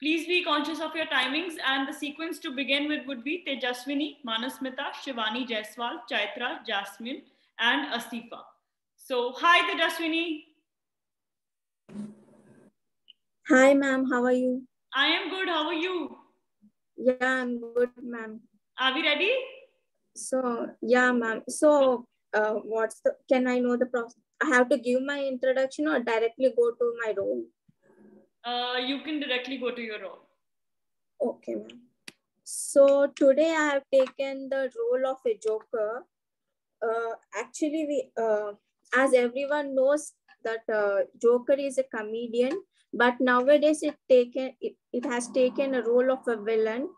Please be conscious of your timings, and the sequence to begin with would be Tejaswini, Manasmita, Shivani Jaiswal, Chaitra, Jasmine, and Asifa. So, hi Tejaswini. Hi ma'am, how are you? I am good. How are you? Yeah, I'm good ma'am. Are we ready? So, yeah ma'am. So, can I know the process? I have to give my introduction or directly go to my role? You can directly go to your role. Okay ma'am. So, today I have taken the role of a joker. Actually, as everyone knows that Joker is a comedian, but nowadays it has taken a role of a villain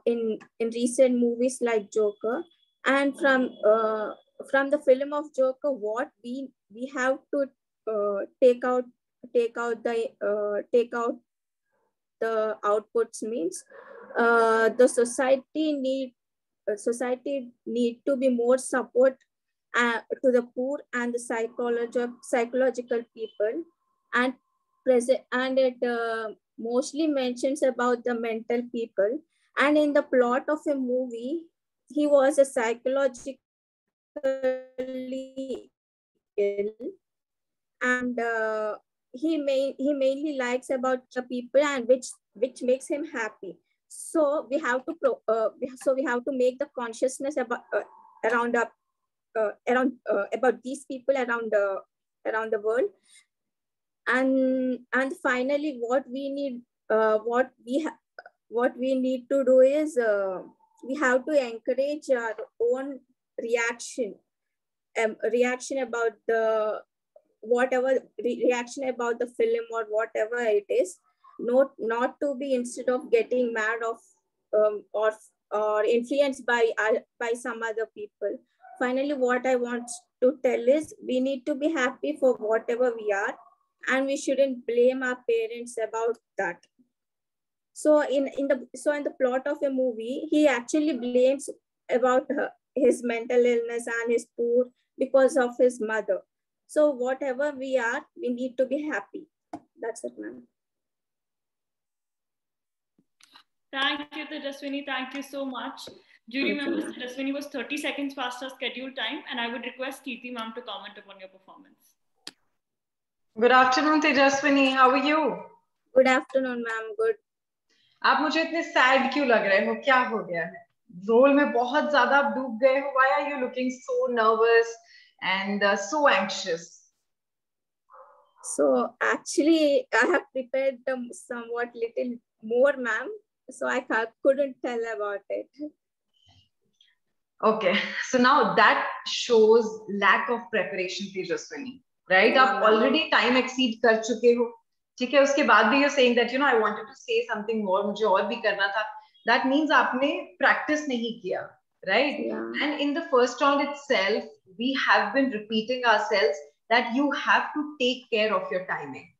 in recent movies like Joker. And from the film of Joker, what we have to take out the outputs means the society need to be more support to the poor and the psychological people, and it mostly mentions about the mental people. And in the plot of a movie, he was a psychologically ill, and he mainly likes about the people, and which makes him happy. So we have to make the consciousness about about these people around the world. And finally, what we need to do is we have to encourage our own reaction about the reaction about the film or whatever it is, not to be, instead of getting mad of or influenced by some other people. Finally, what I want to tell is we need to be happy for whatever we are, and we shouldn't blame our parents about that. So in the plot of a movie, he actually blames about his mental illness and his poor because of his mother. So whatever we are, we need to be happy. That's it, ma'am. Thank you, Tejaswini. Thank you so much. Jury members, Tejaswini was 30 seconds past our scheduled time, and I would request Kirti ma'am to comment upon your performance. Good afternoon, Tejaswini. How are you? Good afternoon, ma'am. Good. आप मुझे इतने sad क्यों लग रहे हो? क्या हो गया है? रोल में बहुत ज्यादा आप डूब गए हो. Why are you looking so nervous and so anxious? So actually, I have prepared them somewhat little more, ma'am. So I couldn't tell about it. Okay, so now that shows lack of preparation, Tejaswini, right? आप already time exceed कर चुके हो. ठीक है, उसके बाद भी you're saying that I wanted to say something more, मुझे और भी करना था. That means आपने practice नहीं किया, right? Yeah. And in the first round itself, we have been repeating ourselves that you have to take care of your timing,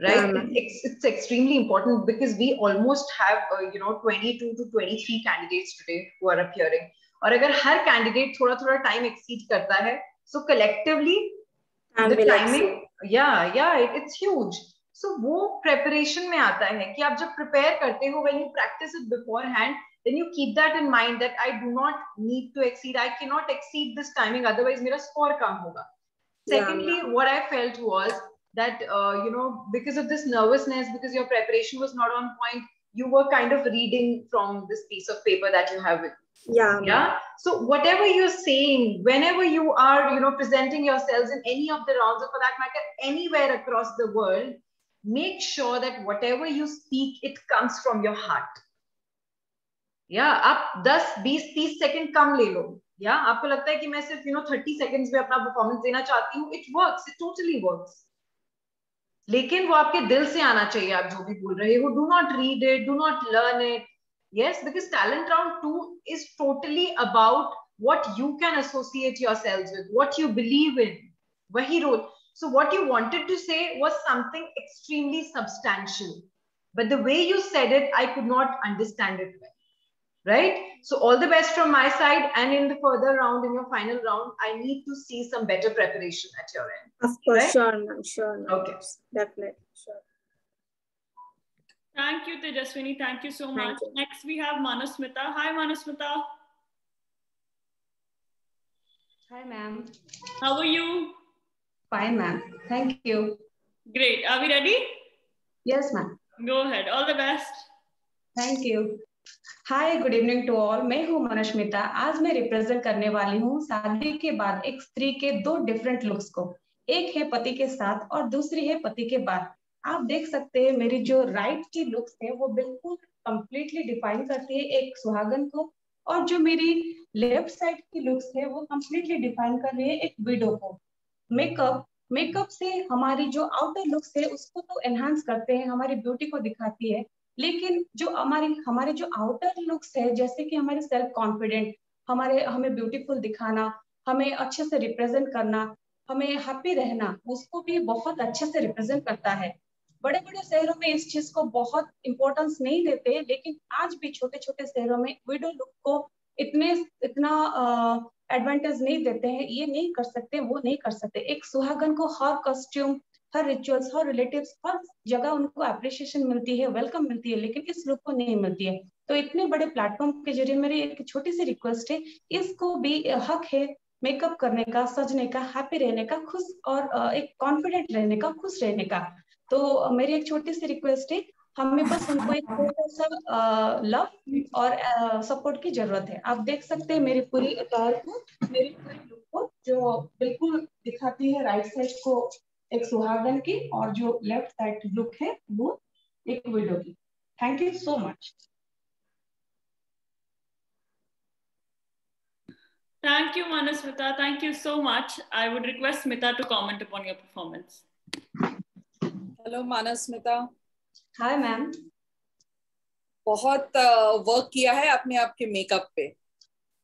right? It's extremely important because we almost have 22 to 23 candidates today who are appearing. और अगर हर candidate थोड़ा time exceed करता है, so collectively the timing, it's huge. So वो preparation में आता है कि आप जब prepare करते हो, when you practice it beforehand, then you keep that in mind that I do not need to exceed, I cannot exceed this timing, otherwise मेरा score कम होगा. Secondly, what I felt was that because of this nervousness, because your preparation was not on point, you were kind of reading from this piece of paper that you have with you. Yeah. So whatever you're saying, whenever you are presenting yourselves in any of the rounds, or for that matter anywhere across the world, make sure that whatever you speak, it comes from your heart. Yeah, आप 10, 20, 30 second कम ले लो. या आपको लगता है कि मैं सिर्फ 30 seconds में अपना परफॉर्मेंस देना चाहती हूँ, it works, it totally works. लेकिन वो आपके दिल से आना चाहिए. आप जो भी बोल रहे हो, do not read it, do not learn it. Yes, because talent round 2 is totally about what you can associate yourselves with, what you believe in, वही role. So what you wanted to say was something extremely substantial, but the way you said it, I could not understand it well. Right? So all the best from my side, and in the further round, in your final round, I need to see some better preparation at your end. Of course, right? Sure, ma'am. Sure, ma'am. Okay. Definitely, sure. Thank you, Tejaswini. Thank you so much. you. Next, we have Manusmita. Hi, Manusmita. Hi, ma'am. How are you? Fine, ma'am. Thank you. Great. Are we ready? Yes, ma'am. Go ahead. All the best. Thank you. Hi, good evening to all. मैं हूँ मनुष्मिता। आज मैं represent करने वाली हूँ शादी के बाद एक स्त्री के दो डिफरेंट लुक्स को। एक है पति के साथ और दूसरी है पति के बाद। आप देख सकते हैं मेरी जो राइट की लुक्स है वो बिल्कुल कंप्लीटली डिफाइन करती है एक सुहागन को, और जो मेरी लेफ्ट साइड की लुक्स है वो कंप्लीटली डिफाइन कर रही है एक विडो को। मेकअप से हमारी जो आउटर लुक्स है उसको तो एनहांस करते हैं, हमारी ब्यूटी को दिखाती है, लेकिन जो हमारे जो आउटर लुक्स है, जैसे कि हमारे सेल्फ कॉन्फिडेंट, हमें ब्यूटीफुल दिखाना, हमें अच्छे से रिप्रेजेंट करना, हमें हैप्पी रहना, उसको भी बहुत अच्छे से रिप्रेजेंट करता है। बड़े बड़े शहरों में इस चीज को बहुत इंपॉर्टेंस नहीं देते, लेकिन आज भी छोटे छोटे शहरों में विडो लुक को इतना एडवांटेज नहीं देते हैं। ये नहीं कर सकते, वो नहीं कर सकते। एक सुहागन को हर कॉस्ट्यूम, हर रिचुअल्स, हर रिलेटिव्स, हर जगह उनको अप्रिशिएशन मिलती है, वेलकम मिलती है, लेकिन इस लुक को नहीं मिलती है। तो इतने बड़े प्लेटफॉर्म के जरिए मेरी एक छोटी सी रिक्वेस्ट है, इसको भी हक है मेकअप करने का, सजने का, हैप्पी रहने का, खुश और एक कॉन्फिडेंट रहने का, खुश रहने का। तो मेरी एक छोटी सी रिक्वेस्ट है, हमें बस उनको एक थोड़ा सा लव और सपोर्ट की जरूरत है। आप देख सकते हैं मेरी पूरी अटायर को, मेरी पूरी लुक को, जो बिल्कुल दिखाती है राइट साइड को एक सुहागन की, और जो लेफ्ट साइड लुक है वो एक विडो की। Thank you so much. Thank you, Manusmita. Thank you so much. I would request Smita to comment upon your performance. Hello Manasmita. Hi ma'am. बहुत वर्क किया है अपने आप के मेकअप पे,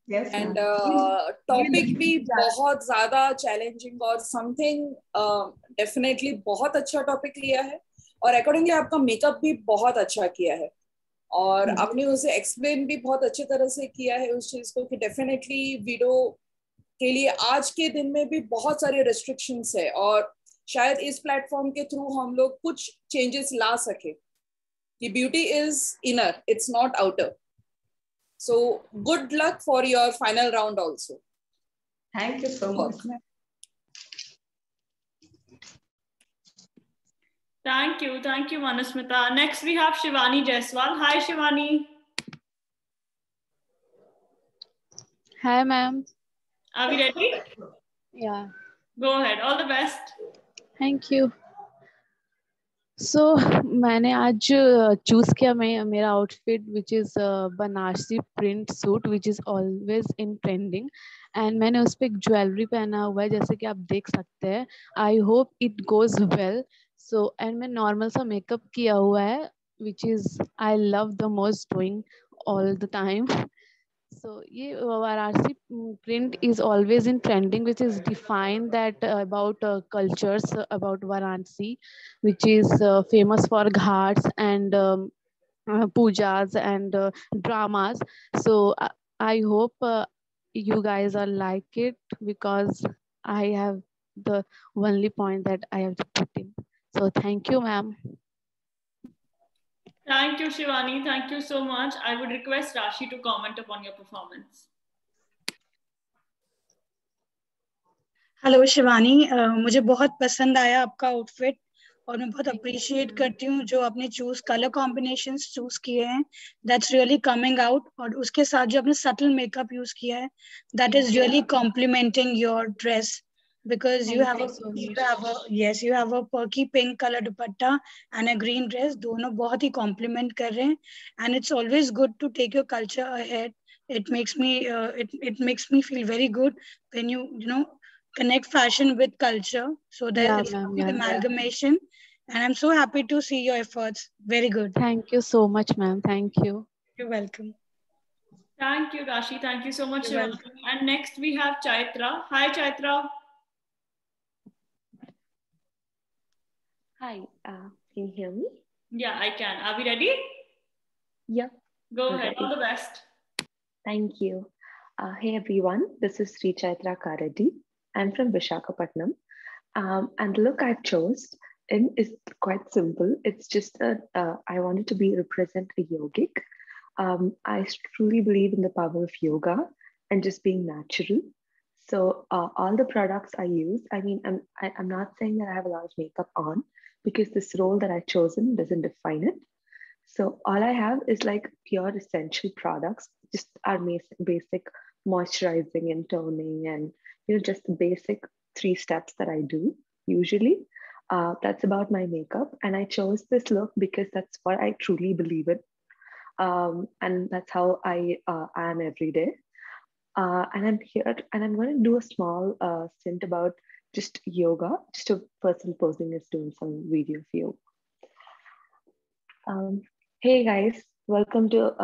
एंड टॉपिक भी बहुत ज्यादा चैलेंजिंग और समथिंग डेफिनेटली बहुत अच्छा टॉपिक लिया है, और अकॉर्डिंगली आपका मेकअप भी बहुत अच्छा किया है, और आपने उसे एक्सप्लेन भी बहुत अच्छे तरह से किया है उस चीज को कि डेफिनेटली वीडियो के लिए आज के दिन में भी बहुत सारे रेस्ट्रिक्शंस है, और शायद इस प्लेटफॉर्म के थ्रू हम लोग कुछ चेंजेस ला सके कि beauty is inner, it's not outer. So good luck for your final round also. Thank you so much. Thank you, Manusmita. Next, we have Shivani Jaiswal. Hi, Shivani. Hi, ma'am. Are we ready? Yeah. Go ahead. All the best. Thank you. So, मैंने आज choose किया मेरा outfit which is Banarasi print suit which is always in trending, and मैंने उस पर एक jewellery पहना हुआ है जैसे कि आप देख सकते हैं। I hope it goes well. So and मैं नॉर्मल सा मेकअप किया हुआ है which is I love the most doing all the time. So Varanasi print is always in trending, which is defined that about cultures about Varanasi, which is famous for ghats and pujas and dramas. So I hope you guys are like it, because I have the only point that I have to put in. So thank you, ma'am. Thank you, Shivani. Thank you so much. I would request Rashi to comment upon your performance. Hello Shivani, मुझे बहुत पसंद आया आपका outfit, और मैं बहुत appreciate करती हूँ जो आपने कलर कॉम्बिनेशंस चूज किए हैं, दैट्स रियली कमिंग आउट। और उसके साथ जो आपने सटल मेकअप यूज किया है, that is really complimenting your dress, because you have a perky pink color dupatta and a green dress. दोनों बहुत ही compliment कर रहे हैं, and it's always good to take your culture ahead. It makes me it makes me feel very good when you connect fashion with culture. So there is amalgamation, and I'm so happy to see your efforts. Very good. Thank you so much, ma'am. Thank you. You're welcome. Thank you, Rashi. Thank you so much, You're Shivani. And next we have Chaitra. Hi, Chaitra. Hi, can you hear me? Yeah, I can. Are we ready? Yeah. Go ahead. All the best. Thank you. Hey everyone, this is Sri Chaitra Kareddy. I'm from Visakhapatnam. And the look I've chose in is quite simple. It's just that I wanted to represent a yogic. I truly believe in the power of yoga and just being natural. So all the products I use, I mean, I'm not saying that I have a lot of makeup on because this role that I've chosen doesn't define it. So all I have is like pure essential products, just our basic moisturizing and toning and, just the basic 3 steps that I do usually. That's about my makeup. And I chose this look because that's what I truly believe in. And that's how I am every day. And I'm here and I'm going to do a small stint about just yoga, just a person posing is doing some video for you. Hey guys, welcome to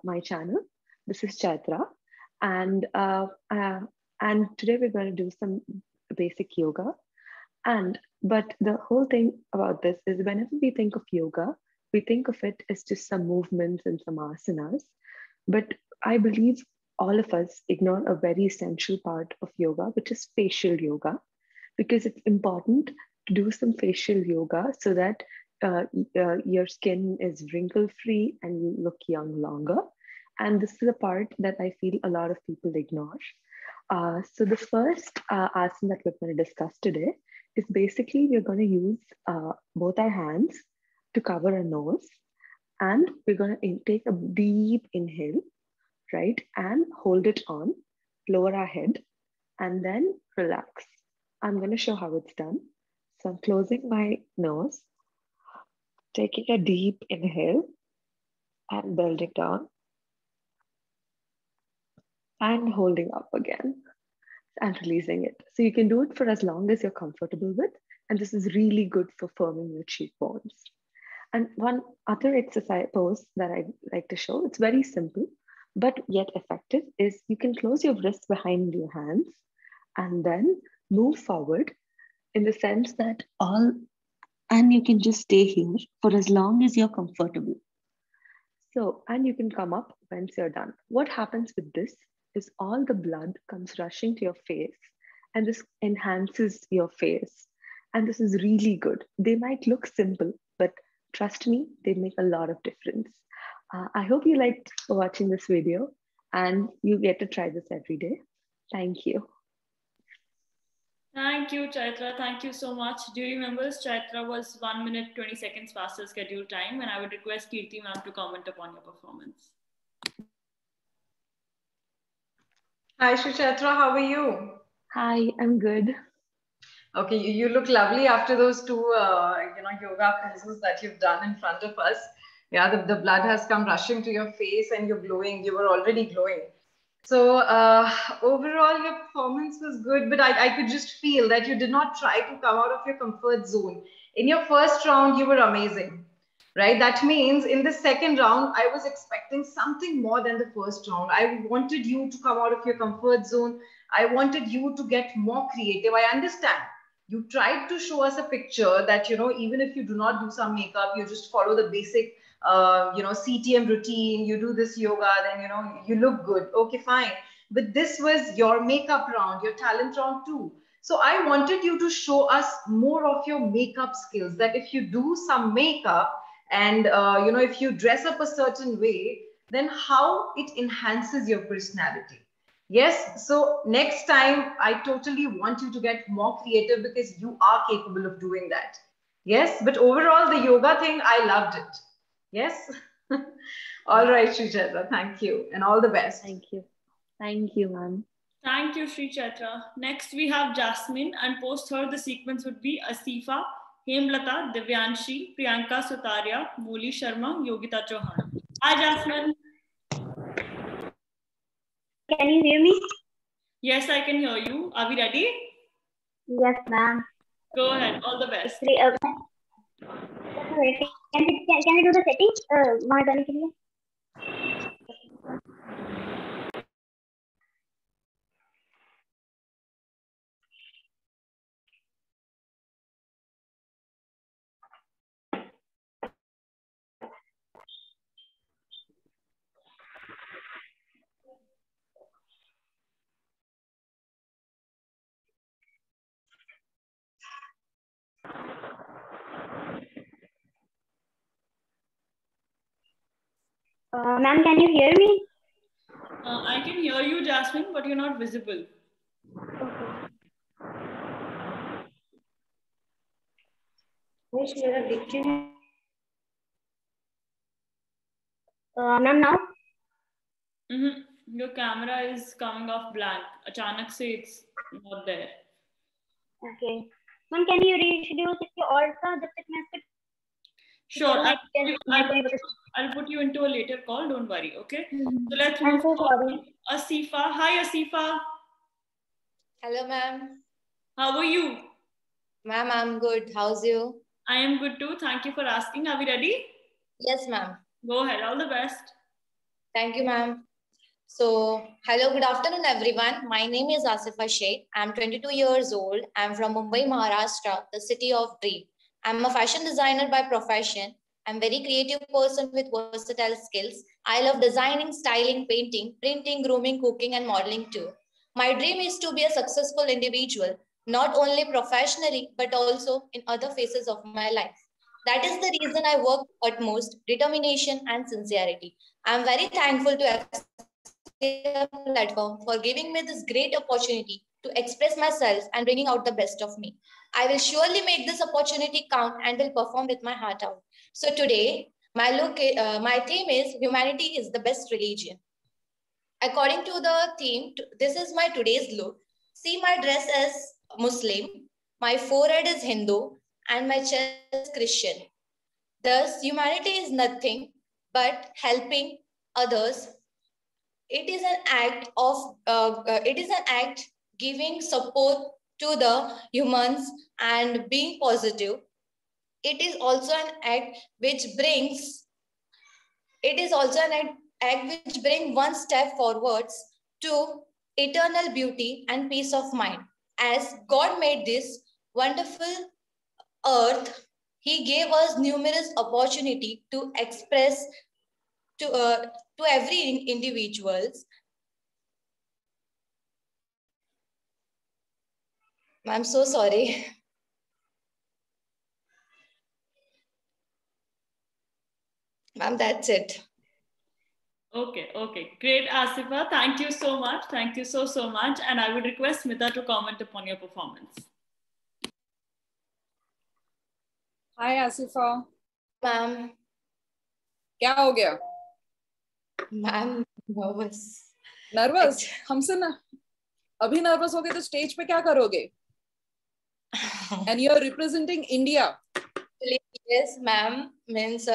my channel. This is Chaitra, and today we're going to do some basic yoga. But the whole thing about this is whenever we think of yoga, we think of it as just some movements and some asanas. But I believe all of us ignore a very essential part of yoga, which is facial yoga, because it's important to do some facial yoga so that your skin is wrinkle free and you look young longer. And this is a part that I feel a lot of people ignore. So the first asana that we're going to discuss today is basically we're going to use both our hands to cover our nose, and we're going to take a deep inhale, right? And hold it on, lower our head, and then relax. I'm going to show how it's done. So I'm closing my nose, taking a deep inhale and building down and holding up again and releasing it. So you can do it for as long as you're comfortable with. And this is really good for firming your cheekbones. And one other exercise pose that I like to show, it's very simple, but yet effective, is you can close your wrists behind your hands and then move forward in the sense that and you can just stay here for as long as you're comfortable. So, and you can come up once you're done. What happens with this is all the blood comes rushing to your face, and this enhances your face. And this is really good. They might look simple, but trust me, they make a lot of difference. I hope you liked watching this video and you get to try this every day. Thank you. Thank you, Chaitra. Thank you so much. Do you remember Chaitra was 1 minute 20 seconds faster scheduled time, and I would request Kirti ma'am to comment upon your performance. Hi, Chaitra. How are you? Hi, I'm good. Okay, you look lovely after those 2, yoga poses that you've done in front of us. Yeah, the blood has come rushing to your face and you're glowing. You were already glowing. So overall, your performance was good, but I could just feel that you did not try to come out of your comfort zone. In your first round, you were amazing, right? That means in the second round, I was expecting something more than the first round. I wanted you to come out of your comfort zone. I wanted you to get more creative. I understand. You tried to show us a picture that, even if you do not do some makeup, you just follow the basic CTM routine, you do this yoga, then, you look good. Okay, fine. But this was your makeup round, your talent round too. So I wanted you to show us more of your makeup skills, that if you do some makeup and, if you dress up a certain way, then how it enhances your personality. Yes, so next time I totally want you to get more creative because you are capable of doing that. Yes, but overall the yoga thing, I loved it. Yes. All right, Sri Chaitra, thank you and all the best. Thank you. Thank you, ma'am. Thank you, Sri Chaitra. Next, we have Jasmine, and post her, the sequence would be Asifa, Hemlata, Divyanshi, Priyanka Sutaria, Moli Sharma, Yogita Chauhan. Hi, Jasmine. Can you hear me? Yes, I can hear you. Are we ready? Yes, ma'am. Go ahead. All the best. Can we do the settings? Ma'am, can you hear me? I can hear you, Jasmine, but you're not visible. Ma'am, now? Your camera is coming off blank. Achanak se it's not there. Okay. Ma'am, can you reintroduce it also? Sure, I'll put you into a later call. Don't worry. Okay. So let's I'm move so on. sorry. Asifa. Hi, Asifa. Hello, ma'am. How are you? Ma'am, I'm good. How's you? I am good too. Thank you for asking. Are we ready? Yes, ma'am. Go ahead. All the best. Thank you, ma'am. So, hello, good afternoon, everyone. My name is Asifa Sheikh. I'm 22 years old. I'm from Mumbai, Maharashtra, the city of dream. I'm a fashion designer by profession. I'm a very creative person with versatile skills. I love designing, styling, painting, printing, grooming, cooking, and modeling too. My dream is to be a successful individual, not only professionally, but also in other phases of my life. That is the reason I work with utmost determination and sincerity. I'm very thankful to platform for giving me this great opportunity to express myself and bringing out the best of me. I will surely make this opportunity count and will perform with my heart out. So today, my theme is humanity is the best religion. According to the theme, this is my today's look. See my dress as Muslim, my forehead is Hindu, and my chest is Christian. Thus, humanity is nothing but helping others. It is an act giving support to the humans and being positive. It is also an act which brings one step forwards to eternal beauty and peace of mind. As God made this wonderful earth, He gave us numerous opportunity to express to every individuals. I'm so sorry. Ma'am, that's it. Okay. Great, Asifa. Thank you so much. Thank you so much. And I would request Smita to comment upon your performance. Hi, Asifa. Ma'am. क्या हो गया? Ma'am, nervous. Nervous? हमसे ना अभी nervous हो गए तो stage पे क्या करोगे? And you are representing India. Yes, ma'am. Means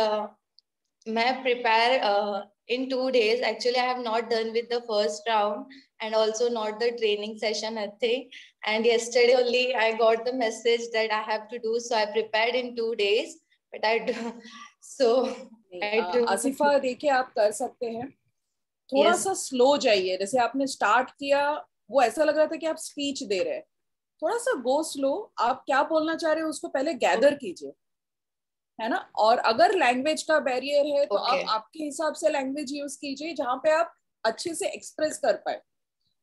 मैं prepare in 2 days. Actually, I have not done with the first round and also not the training session, nothing. And yesterday only I got the message that I have to do. So I prepared in 2 days, but I do. So Asifa देखिए आप कर सकते हैं. थोड़ा सा slow जाइए. जैसे आपने स्टार्ट किया वो ऐसा लग रहा था कि आप स्पीच दे रहे हैं. थोड़ा सा गो स्लो. आप क्या बोलना चाह रहे हो उसको पहले गैदर कीजिए, है ना. और अगर लैंग्वेज का बैरियर है तो आप आपके हिसाब से लैंग्वेज यूज कीजिए जहां पे आप अच्छे से एक्सप्रेस कर पाए,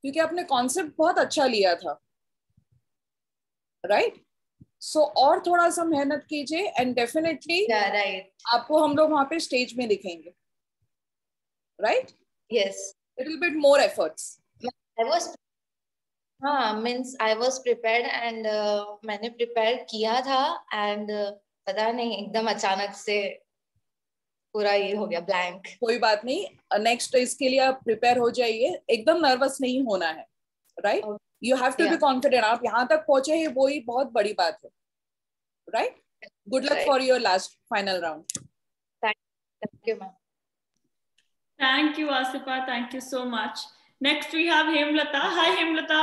क्योंकि आपने कॉन्सेप्ट बहुत अच्छा लिया था, राइट. सो और थोड़ा सा मेहनत कीजिए एंड डेफिनेटली आपको हम लोग वहां पे स्टेज में दिखेंगे, right. Yes, little bit more efforts. Means I was prepared and मैंने प्रिपेयर किया था एंड पता नहीं एकदम अचानक से पूरा ये हो गया ब्लैंक. कोई बात नहीं, नेक्स्ट इसके लिए आप प्रिपेयर हो जाइए. एकदम नर्वस नहीं होना है, right. You have to be confident. आप यहाँ तक पहुंचे हैं वो ही बहुत बड़ी बात है, right. Good luck for your last final round. Thank you ma'am. Thank you, Asifa. Thank you so much. Next we have Hemlata. Hi, Hemlata.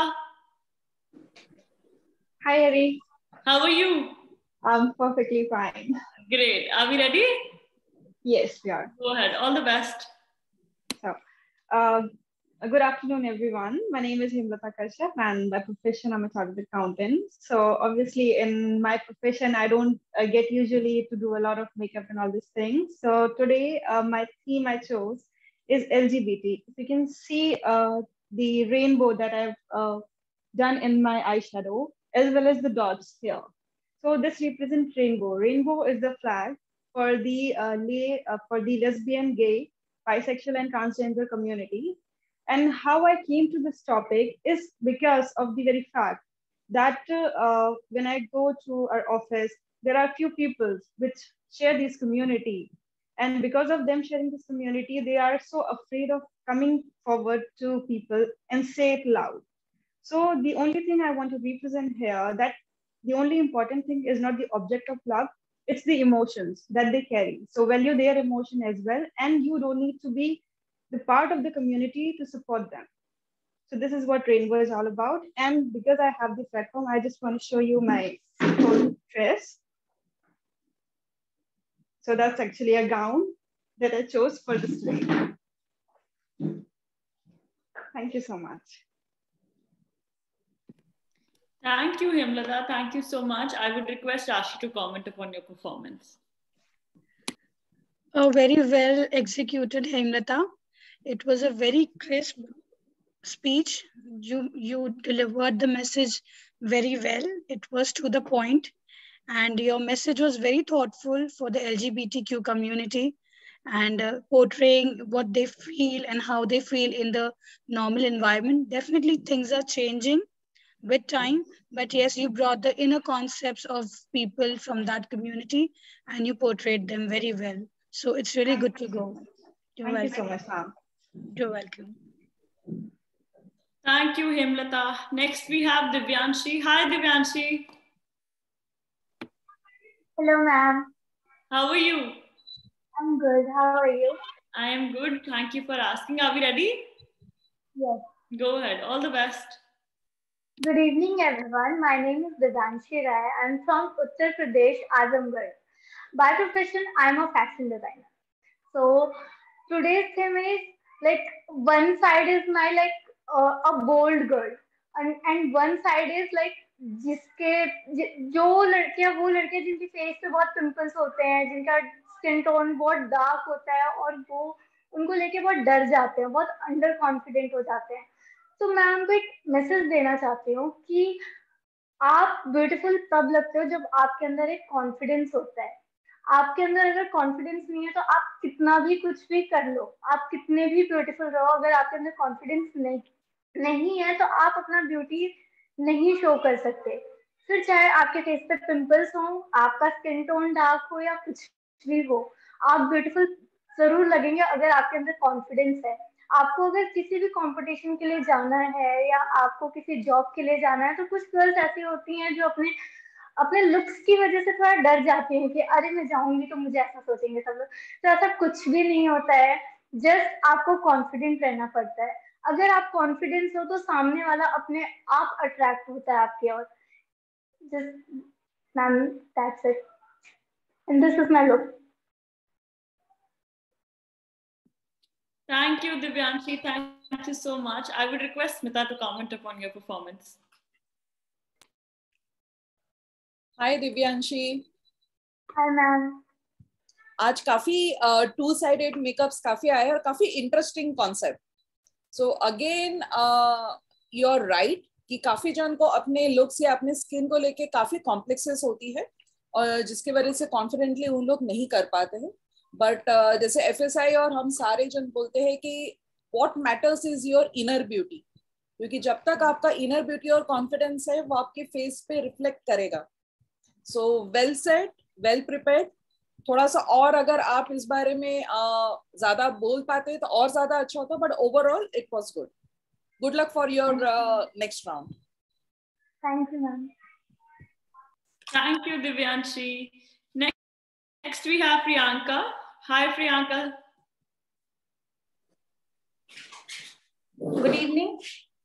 Hi, Hari. How are you? I'm perfectly fine. Great. Are we ready? Yes, we are. Go ahead. All the best. So, good afternoon, everyone. My name is Hemlata Kashyap, and by profession, I'm a chartered accountant. So, obviously, in my profession, I don't get usually to do a lot of makeup and all these things. So, today, my theme I chose is LGBT. If you can see the rainbow that I've done in my eyeshadow, as well as the dots here. So this represents rainbow. Rainbow is the flag for the lesbian, gay, bisexual and transgender community. And how I came to this topic is because of the very fact that when I go to our office, there are few people which share this community. And because of them sharing this community, they are so afraid of coming forward to people and say it loud. So the only thing I want to represent here, that the only important thing is not the object of love, it's the emotions that they carry. So value their emotion as well, and you don't need to be the part of the community to support them. So this is what Rainbow is all about. And because I have the platform, I just want to show you my whole dress. So that's actually a gown that I chose for this day. Thank you so much. Thank you, Hemlata. Thank you so much. I would request Rashi to comment upon your performance. Very well executed, Hemlata. It was a very crisp speech. You delivered the message very well. It was to the point, and your message was very thoughtful for the LGBTQ community, and portraying what they feel and how they feel in the normal environment. Definitely things are changing with time, but yes, you brought the inner concepts of people from that community and you portrayed them very well. So it's really good to go. Thank you so much, ma'am. You're welcome. Thank you, Hemlata. Next, we have Divyanshi. Hi, Divyanshi. Hello, ma'am. How are you? I'm good. How are you? I am good. Thank you for asking. Are we ready? Yes. Go ahead. All the best. Good evening, everyone. My name is Divyanshi Rai. I'm from Uttar Pradesh, Azamgarh. By profession, I'm a fashion designer. So today's theme is like one side is my a bold girl, and one side is like जो लड़कियां वो लड़कियां जिनकी face पे बहुत pimples होते हैं, जिनका स्किन टोन बहुत डार्क होता है और वो उनको लेके बहुत डर जाते हैं, बहुत अंडर कॉन्फिडेंट हो जाते हैं. तो मैं उनको एक मैसेज देना चाहती हूँ कि आप ब्यूटीफुल तब लगते हो जब आपके अंदर एक कॉन्फिडेंस होता है. आपके अंदर अगर कॉन्फिडेंस नहीं है तो आप कितना भी कुछ भी कर लो, आप कितने भी ब्यूटीफुल रहो, अगर आपके अंदर कॉन्फिडेंस नहीं है तो आप अपना ब्यूटी नहीं शो कर सकते. फिर चाहे आपके फेस पे पिंपल्स हो, आपका स्किन टोन डार्क हो या कुछ भी हो, आप ब्यूटीफुल जरूर लगेंगे अगर आपके अंदर कॉन्फिडेंस है. आपको अगर किसी भी कंपटीशन के लिए जाना है या आपको किसी जॉब के लिए जाना है, तो कुछ गर्ल्स ऐसी होती हैं जो अपने लुक्स की वजह से थोड़ा डर जाती हैं कि अरे मैं जाऊंगी तो मुझे ऐसा सोचेंगे सब लोग. तो ऐसा कुछ भी नहीं होता है, जस्ट आपको कॉन्फिडेंट रहना पड़ता है. अगर आप कॉन्फिडेंस हो तो सामने वाला अपने आप अट्रैक्ट होता है आपकी ओर. Just ma'am, that's it and this is my look. Thank you, Divyanshi. Thank you so much. I would request Smita to comment upon your performance. Hi, Divyanshi. Hi, ma'am. आज काफी टू साइडेड मेकअप्स काफी आए और काफी interesting concept. So again you are right कि काफी जन को अपने लुक्स या अपने स्किन को लेके काफी कॉम्प्लेक्सेस होती है और जिसकी वजह से कॉन्फिडेंटली उन लोग नहीं कर पाते हैं. बट जैसे FSI और हम सारे जन बोलते हैं कि what matters is your inner beauty, क्योंकि जब तक आपका इनर ब्यूटी और कॉन्फिडेंस है वो आपके फेस पे रिफ्लेक्ट करेगा. So well said, well prepared. थोड़ा सा और अगर आप इस बारे में ज्यादा बोल पाते तो और ज्यादा अच्छा होता, but overall it was good. Good luck for your next round. Thank you ma'am. Thank you, Divyanshi. Next we have Priyanka. Hi, Priyanka. Good evening.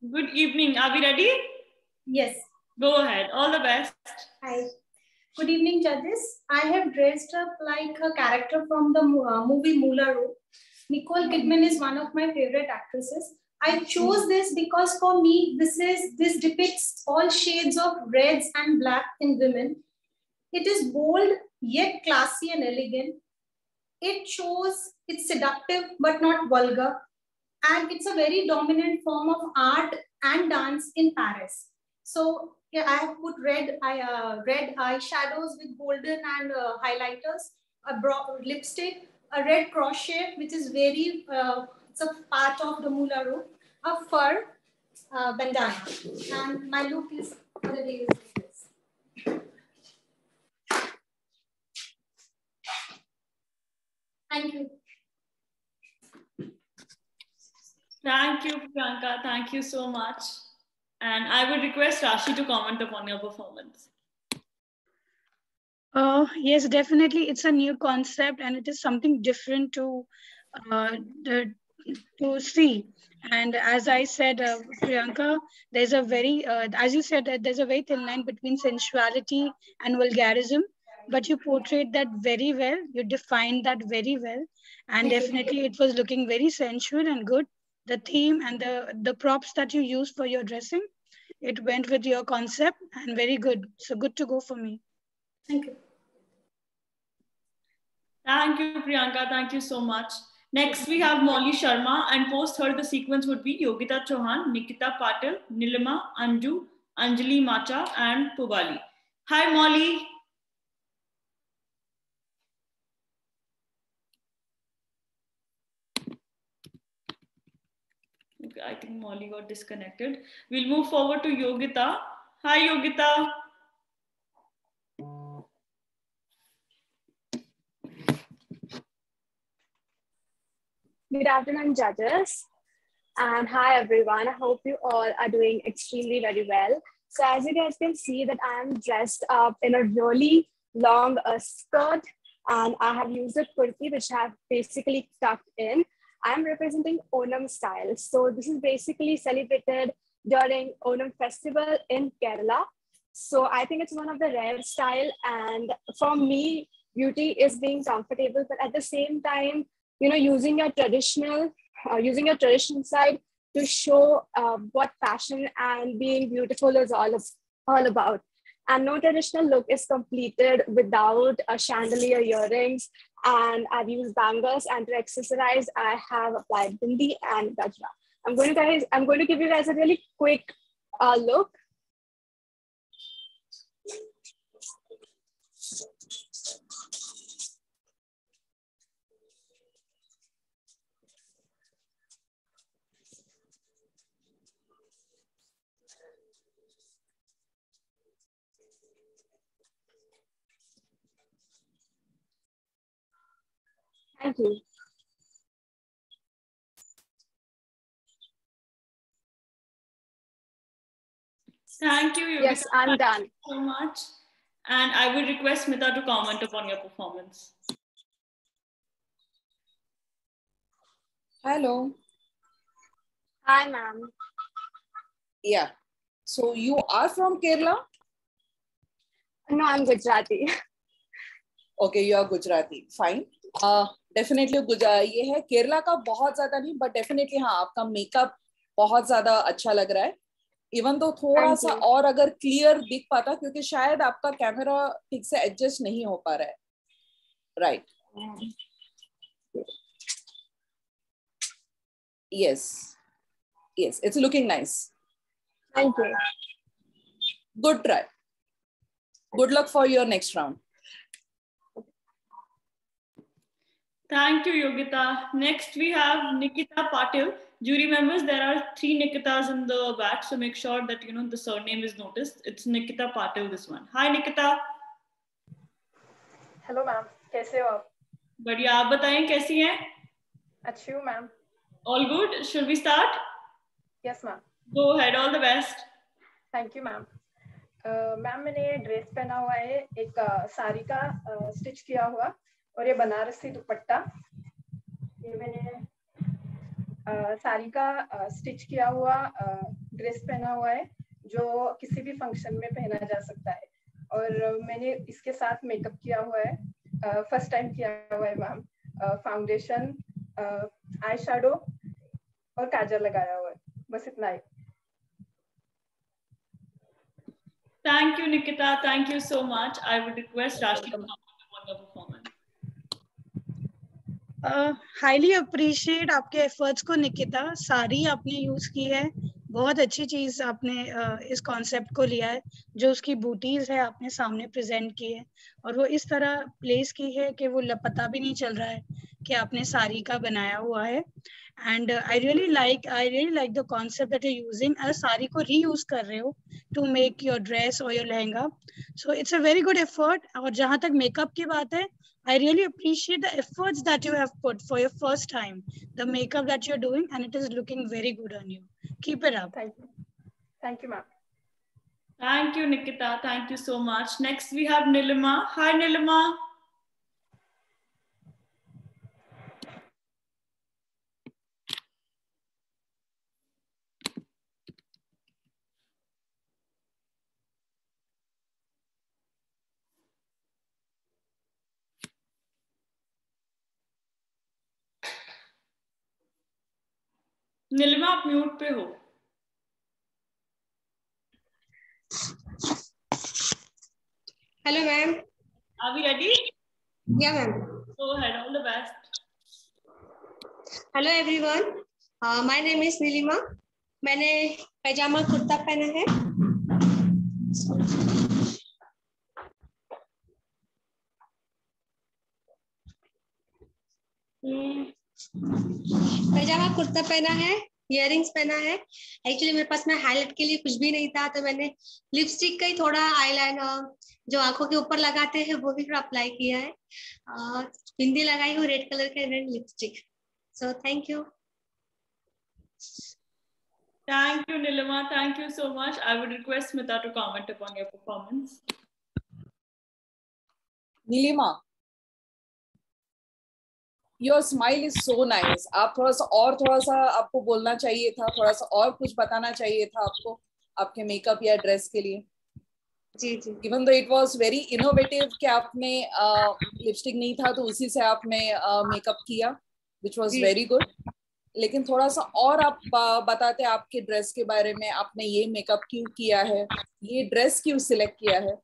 Good evening. Are we ready? Yes. Go ahead. All the best. Hi. Good evening, judges. I have dressed up like a character from the movie Moulin Rouge. Nicole Kidman is one of my favorite actresses. I chose this because for me, this depicts all shades of reds and black in women. It is bold yet classy and elegant. It shows it's seductive but not vulgar, and it's a very dominant form of art and dance in Paris. So yeah, I have put red eyeshadows with golden and highlighters, a broad lipstick, a red crochet, which is very, it's a part of the Mularo, a fur bandana. And my look is for the day is like this. Thank you. Thank you, Priyanka. Thank you so much. And I would request Rashi to comment upon your performance. Yes, definitely. It's a new concept and it is something different to see. And as I said, Priyanka, there's a very, as you said, there's a very thin line between sensuality and vulgarism, but you portrayed that very well. You defined that very well. And definitely it was looking very sensual and good. The theme and the props that you used for your dressing, it went with your concept and very good. So good to go for me. Thank you. Thank you, Priyanka. Thank you so much. Next, we have Molly Sharma, and post her, the sequence would be Yogita Chauhan, Nikita Patil, Nilima, Anju, Anjali Macha, and Pubali. Hi, Molly. Okay, I think Molly got disconnected. We'll move forward to Yogita. Hi, Yogita. Good afternoon, judges. And hi, everyone. I hope you all are doing extremely very well. So as you guys can see that I am dressed up in a really long skirt, and I have used a kurti which I have basically tucked in. I am representing Onam style. So this is basically celebrated during Onam festival in Kerala. So I think it's one of the rare style. And for me, beauty is being comfortable, but at the same time, you know, using your traditional side to show what fashion and being beautiful is all about. And no traditional look is completed without a chandelier earrings. And I've used bangles, and to accessorize, I have applied bindi and gajra. I'm going to give you guys a really quick look. Thank you. Thank you, Yogita. Yes, I'm done. Thank you so much. And I will request Smita to comment upon your performance. Hello. Hi, ma'am. Yeah. So you are from Kerala? No, I'm Gujarati. Okay, you are Gujarati. Fine. Definitely ये है केरला का बहुत ज्यादा नहीं, but definitely हाँ आपका makeup बहुत ज्यादा अच्छा लग रहा है. इवन तो थोड़ा सा और अगर क्लियर दिख पाता, क्योंकि शायद आपका कैमरा ठीक से एडजस्ट नहीं हो पा रहा है. Right. Yes, it's looking nice. Thank you. Good try. Good luck for your next round. Thank you, Yogita. Next, we have Nikita Patil. Jury members, there are 3 Nikitas in the batch, so make sure that you know the surname is noticed. It's Nikita Patil, this one. Hi, Nikita. Hello, ma'am. कैसे हो आप? बढ़िया, आप बताएं कैसी हैं? अच्छी हूँ, ma'am. All good. Should we start? Yes, ma'am. Go ahead. All the best. Thank you, ma'am. Ma'am मैंने ड्रेस पहना हुआ है, एक साड़ी का स्टिच किया हुआ, और ये बनारसी दुपट्टा. ये मैंने साड़ी का स्टिच किया हुआ ड्रेस पहना हुआ है, जो किसी भी फंक्शन में पहना जा सकता है. और मैंने इसके साथ मेकअप किया हुआ है, फर्स्ट टाइम किया हुआ है मैम. फाउंडेशन, आई शैडो और काजल लगाया हुआ है. बस इतना ही. Thank you, Nikita. Thank you so much. I would request Rashi to comment on your performance. Highly appreciate आपके efforts को निकिता. साड़ी आपने यूज की है, बहुत अच्छी चीज आपने इस कॉन्सेप्ट को लिया है. जो उसकी बूटीज है आपने सामने प्रेजेंट की है, और वो इस तरह प्लेस की है कि वो पता भी नहीं चल रहा है कि आपने साड़ी का बनाया हुआ है, and I really like the concept that you're using. Sari को reuse कर रहे हो to make your dress or your lehenga, so it's a very good effort. और जहाँ तक makeup की बात है, I really appreciate the efforts that you have put for your first time, the makeup that you're doing, and it is looking very good on you. Keep it up. Thank you, ma'am. Thank you, Nikita. Thank you so much. Next, we have Nilima. Hi, Nilima. Nilima, आप mute पे हो. Hello, ma'am. Are we ready? Yeah, ma'am. Go ahead. All the best. Hello, everyone. My name is Nilima. मैंने पैजामा कुर्ता पहना है. पैजामा कुर्ता पहना है, earrings पहना है. एक्चुअली मेरे पास में हाईलाइट के लिए कुछ भी नहीं था, तो मैंने लिपस्टिक का ही थोड़ा आईलाइनर जो आंखों के ऊपर लगाते हैं वो भी थोड़ा अप्लाई किया है. बिंदी लगाई हूँ रेड कलर के red lipstick. So thank you. Thank you, Nilima. Thank you so much. I would request Smita to comment upon your performance. Nilima, your smile is so nice. आप थोड़ा सा आपको बोलना चाहिए था, थोड़ा सा और कुछ बताना चाहिए था आपको आपके मेकअप या ड्रेस के लिए. जी जी. Even though it was very innovative कि आपने लिपस्टिक नहीं था तो उसी से आपने मेकअप किया, which was very good. लेकिन थोड़ा सा और आप बताते आपके ड्रेस के बारे में, आपने ये मेकअप क्यों किया है, ये ड्रेस क्यों सिलेक्ट किया है,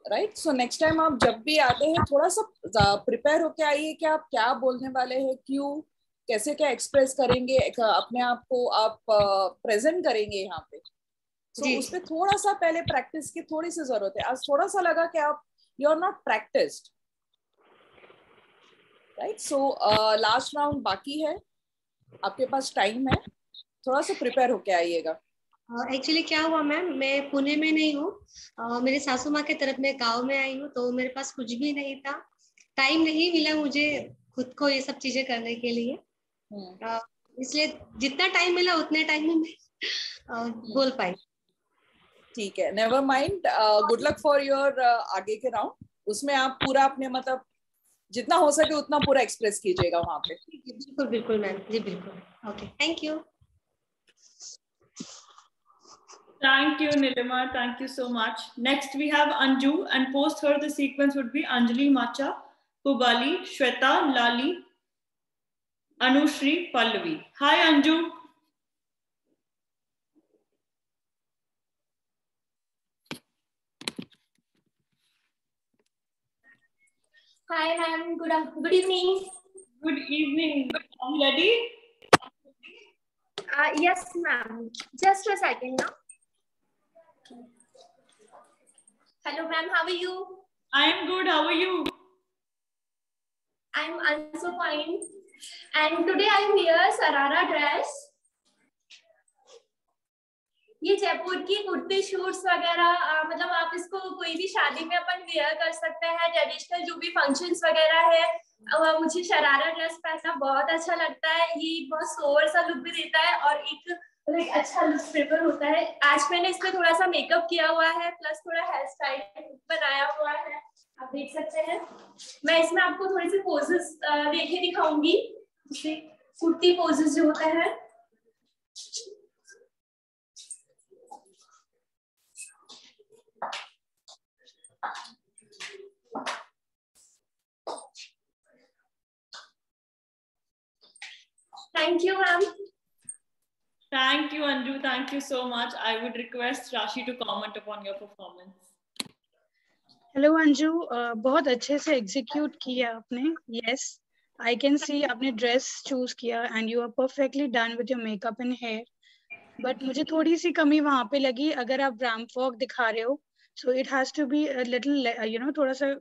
राइट? सो नेक्स्ट टाइम आप जब भी आते हैं थोड़ा सा प्रिपेयर होके आइए कि आप क्या बोलने वाले हैं, क्यों, कैसे क्या एक्सप्रेस करेंगे, अपने आप को आप प्रेजेंट करेंगे यहाँ पे. सो उस पर थोड़ा सा पहले प्रैक्टिस की थोड़ी सी जरूरत है. आज थोड़ा सा लगा कि आप you are not practised, right? So last round बाकी है, आपके पास टाइम है, थोड़ा सा प्रिपेयर होके आइएगा. एक्चुअली क्या हुआ मैम, मैं पुणे में नहीं हूँ, मेरे सासू माँ के तरफ में गांव में आई हूँ, तो मेरे पास कुछ भी नहीं था, टाइम नहीं मिला मुझे खुद को ये सब चीजें करने के लिए. इसलिए जितना टाइम मिला उतने टाइम में मैं बोल पाई. ठीक है, never mind. Good luck for your आगे के राउंड. उसमें आप पूरा अपने मतलब जितना हो सके उतना पूरा एक्सप्रेस कीजिएगा वहां पे. बिल्कुल बिल्कुल मैम जी, बिल्कुल. Okay, thank you. Thank you, Nilima. Thank you so much. Next, we have Anju, and post her the sequence would be Anjali Macha, Pugali, Shweta, Lali, Anushri, Pallavi. Hi, Anju. Hi, ma'am. Good evening. Good evening. Are you ready? Yes, ma'am. Just a second now. Hello, ma'am. How are you? I am good. How are you? I'm also fine. And today I'm here Sarara dress. ये जयपुर की kurti shoots वगैरह, मतलब आप इसको कोई भी शादी में अपन वेयर कर सकते हैं. ट्रेडिशनल जो भी फंक्शंस वगैरह है, मुझे शरारा ड्रेस पहनना बहुत अच्छा लगता है. ये बहुत सोवर सा लुक भी देता है और एक अच्छा लुक प्रेफर होता है. आज मैंने इस पे थोड़ा सा मेकअप किया हुआ है, प्लस थोड़ा हेयर स्टाइल बनाया हुआ है, आप देख सकते हैं. मैं इसमें आपको थोड़ी सी पोजेस देखे दिखाऊंगी, जैसे कुर्ती पोजेस जो होता है. Thank you, ma'am. Thank you, Anju. Thank you so much. I would request Rashi to comment upon your performance. Hello, Anju. बहुत अच्छे से execute किया आपने. Yes, I can see आपने dress choose किया and you are perfectly done with your makeup and hair. But मुझे थोड़ी सी कमी वहाँ पे लगी. अगर आप ramp walk दिखा रहे हो, so it has to be a little, थोड़ा सा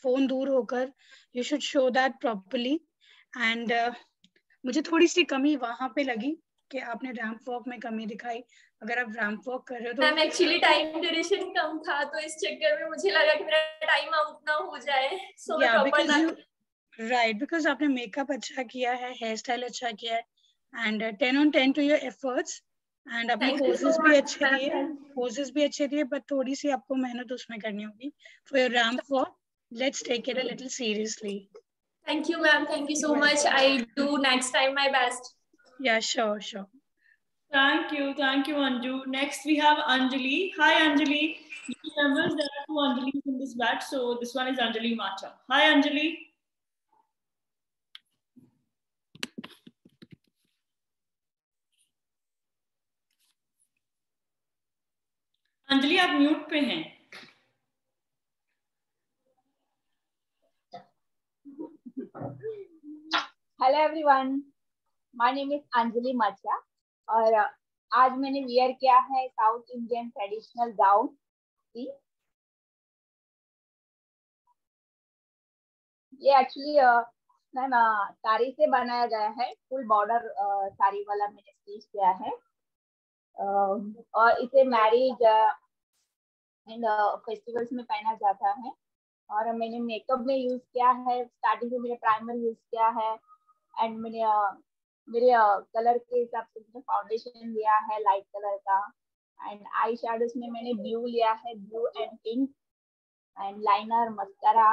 phone दूर होकर. You should show that properly. And मुझे थोड़ी सी कमी वहां पे लगी कि आपने रैंप वॉक में कमी दिखाई। अगर आप रैंप वॉक कर रहे हो तो मैम एक्चुअली टाइम ड्यूरेशन कम था, तो इस चक्कर में मुझे लगा कि मेरा टाइम आउट ना हो जाए, सो मैं प्रॉपर ना। राइट, बिकॉज आपने मेकअप अच्छा किया है, हेयर स्टाइल अच्छा किया है, and 10 on 10 to your efforts, and आपने पोजेस भी अच्छे दिए, बट थोड़ी सी आपको मेहनत उसमें करनी होगी for your ramp walk. Let's take it a little seriously. Thank you, ma'am. Thank you so much. I'll do next time my best. Yeah, sure. Thank you, Anju. Next we have Anjali. Hi, Anjali. You remember there are 2 Anjalis in this batch, so this one is Anjali Macha. Hi, Anjali. Anjali आप mute पे हैं। Hello everyone, my name is Anjali Macha और आज मैंने wear किया है South Indian traditional gown. ये actually ma'am sari से बनाया गया है, फुल बॉर्डर साड़ी वाला मैंने स्टिच किया है और इसे मैरिज एंड फेस्टिवल्स में पहना जाता है। और मैंने मेकअप में यूज किया है, स्टार्टिंग में मैंने प्राइमर यूज किया है एंड मैंने मेरे कलर के हिसाब से मैंने फाउंडेशन लिया है लाइट कलर का, एंड आई शैडोज में मैंने ब्लू लिया है, blue and pink, and liner, mascara,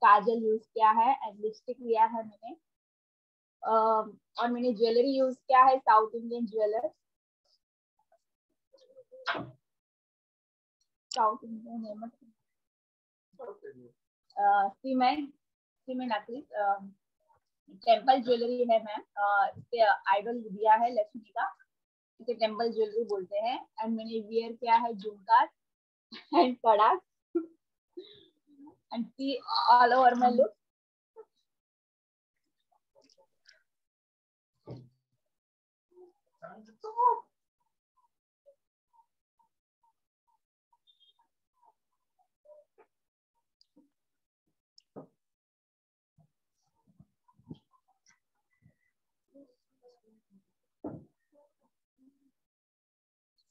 Kajal use किया है एंड लिपस्टिक लिया है मैंने। और मैंने ज्वेलरी यूज किया है South Indian jewellers, south Indian cement नकली टेम्पल ज्वेलरी है मैम। इसके आइडल दिया है लक्ष्मी का, इसे टेम्पल ज्वेलरी बोलते हैं। एंड मैंने वियर किया है jhumka and kada and see all over my look.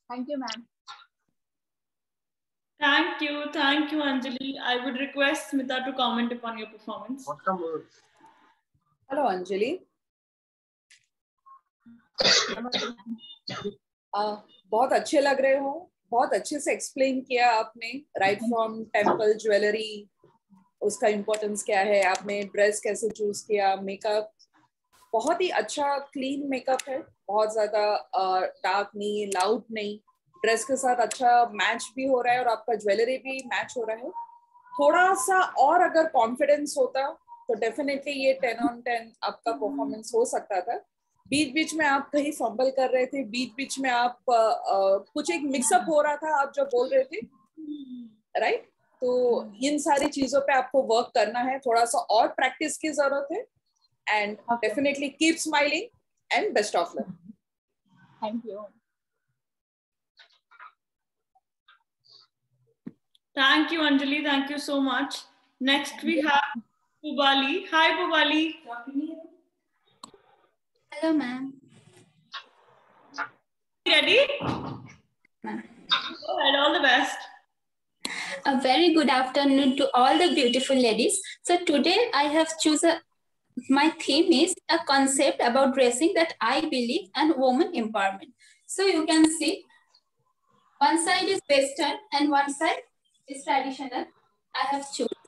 Thank you, ma'am. Thank you, Anjali. I would request Smita to comment upon your performance. Hello, Anjali. बहुत अच्छे लग रहे हो, बहुत अच्छे से एक्सप्लेन किया आपने, राइट फ्रॉम टेम्पल ज्वेलरी, उसका इम्पोर्टेंस क्या है, आपने ड्रेस कैसे चूज किया, मेकअप बहुत ही अच्छा क्लीन मेकअप है, बहुत ज्यादा डार्क नहीं, लाउड नहीं, ड्रेस के साथ अच्छा मैच भी हो रहा है और आपका ज्वेलरी भी मैच हो रहा है। थोड़ा सा और अगर कॉन्फिडेंस होता तो डेफिनेटली ये 10 on 10 आपका परफॉर्मेंस हो सकता था। बीच बीच में आप कहीं फंबल कर रहे थे, बीच बीच में आप कुछ एक मिक्सअप हो रहा था आप जो बोल रहे थे, राइट? तो इन सारी चीजों पे आपको वर्क करना है, थोड़ा सा और प्रैक्टिस की जरूरत है, and definitely keep smiling and best of luck. Thank you. Thank you, Anjali. Thank you so much. Next we have Pubali. Hi, Pubali. Hello, ma'am. Ready? Ma'am. Go ahead. All the best. A very good afternoon to all the beautiful ladies. So today I have chosen my theme is a concept about dressing that I believe and woman empowerment. So you can see one side is Western and one side is traditional. I have chosen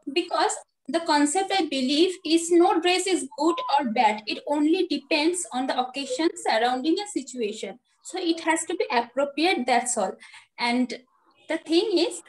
because the concept I believe is no dress is good or bad. It only depends on the occasion surrounding a situation. So it has to be appropriate, that's all. And the thing is,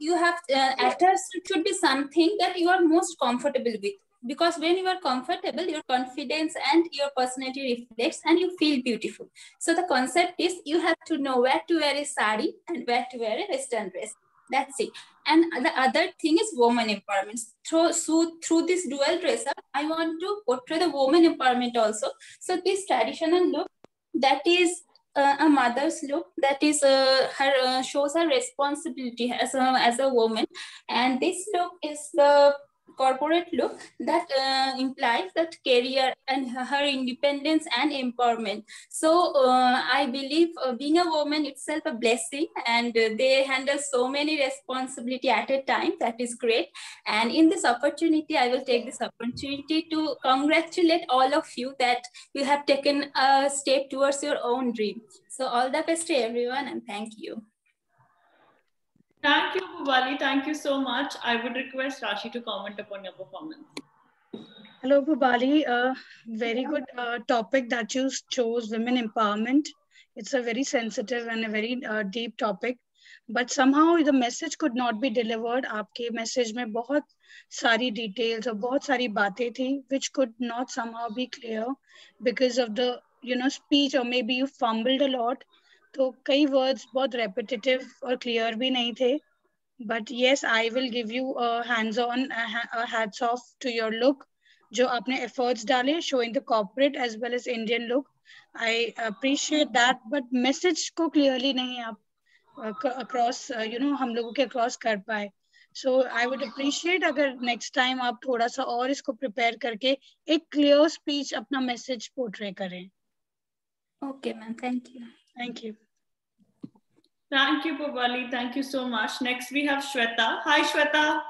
you have attire should be something that you are most comfortable with. Because when you are comfortable, your confidence and your personality reflects and you feel beautiful. So the concept is you have to know where to wear a sari and where to wear a western dress. That's it. And the other thing is woman empowerment. Through this dual dress up, I want to portray the woman empowerment also. So this traditional look, that is a mother's look, that is her shows her responsibility as a woman. And this look is the corporate look that implies that career and her independence and empowerment. So I believe being a woman itself a blessing, and they handle so many responsibility at a time. That is great. And in this opportunity, I will take this opportunity to congratulate all of you that you have taken a step towards your own dream. So all the best to everyone, and thank you. Thank you, Bhubali. Thank you so much. I would request Rashi to comment upon your performance. Hello, Bhubali. Very good topic that you chose, women empowerment. It's a very sensitive and a very deep topic. But somehow the message could not be delivered. आपके message में बहुत सारी details और बहुत सारी बातें थी, which could not somehow be clear because of the speech, or maybe you fumbled a lot. तो कई words बहुत repetitive और clear भी नहीं थे. But yes, I will give you a hands-on, a hats off to your look. जो आपने efforts डाले, showing the corporate as well as Indian look. I appreciate that, but message को clearly नहीं आप across, हम लोगों के across कर पाए. So I would appreciate अगर next time आप थोड़ा सा और इसको prepare करके एक clear speech अपना message portray करें. Okay, ma'am. Thank you. Thank you. Thank you, Bhubali. Thank you so much. Next, we have Shweta. Hi, Shweta.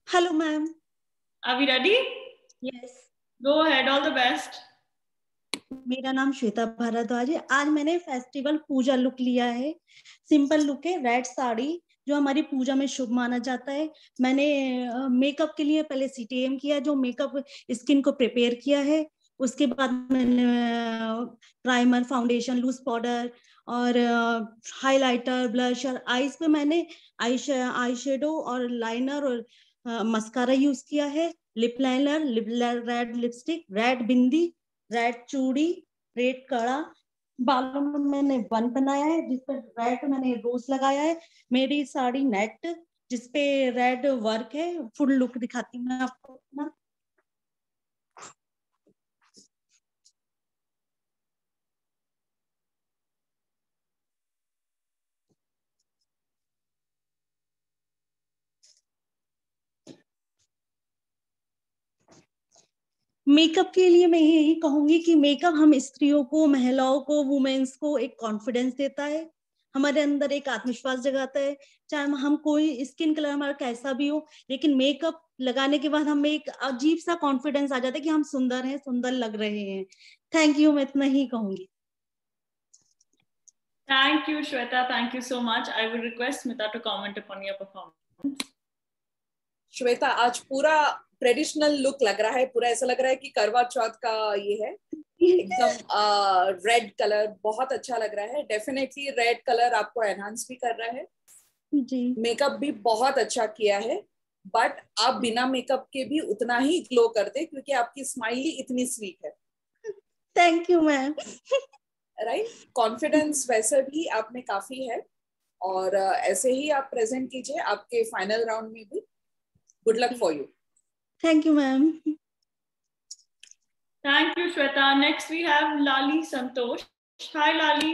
Hello, ma'am. Are we ready? Yes. Go ahead. All the best. मेरा नाम श्वेता भारद्वाज है. आज मैंने festival पूजा look लिया है. Simple look है, red sari जो हमारी पूजा में शुभ माना जाता है. मैंने मेकअप के लिए पहले CTM किया, जो मेकअप स्किन को प्रिपेयर किया है. उसके बाद मैंने प्राइमर, फाउंडेशन, लूज पाउडर और हाइलाइटर, ब्लशर, आईज पे मैंने आई शेडो और लाइनर और मस्कारा यूज किया है. Lip liner, red lipstick, red bindi, red चूड़ी, रेड कड़ा. बालों में मैंने बन बनाया है जिस पर रेड मैंने रोज लगाया है. मेरी साड़ी नेट जिसपे रेड वर्क है. फुल लुक दिखाती हूँ मैं आपको अपना. मेकअप के लिए मैं यही कहूंगी कि मेकअप हम स्त्रियों को, महिलाओं को, वुमेन्स को एक कॉन्फिडेंस देता है, हमारे अंदर एक आत्मविश्वास जगाता है. चाहे हम कोई स्किन कलर हमारा कैसा भी हो, लेकिन मेकअप लगाने के बाद हमें एक अजीब सा कॉन्फिडेंस आ जाता है कि हम सुंदर हैं, सुंदर लग रहे हैं. Thank you. मैं इतना ही कहूंगी. Thank you, Shweta. Thank you so much. I will request Smita to comment upon your performance. Shweta, आज पूरा ट्रेडिशनल लुक लग रहा है. पूरा ऐसा लग रहा है कि करवा चौथ का ये है. एकदम रेड कलर बहुत अच्छा लग रहा है. डेफिनेटली रेड कलर आपको एनहांस भी कर रहा है जी. मेकअप भी बहुत अच्छा किया है. बट आप बिना मेकअप के भी उतना ही ग्लो करते क्योंकि आपकी स्माइल ही इतनी स्वीट है. Thank you ma'am. Right. Confidence वैसे भी आप में काफी है और ऐसे ही आप प्रेजेंट कीजिए आपके फाइनल राउंड में भी. Good luck for you. Thank you, ma'am. Thank you, Shweta. Next, we have Lali Santosh. Hi, Lali.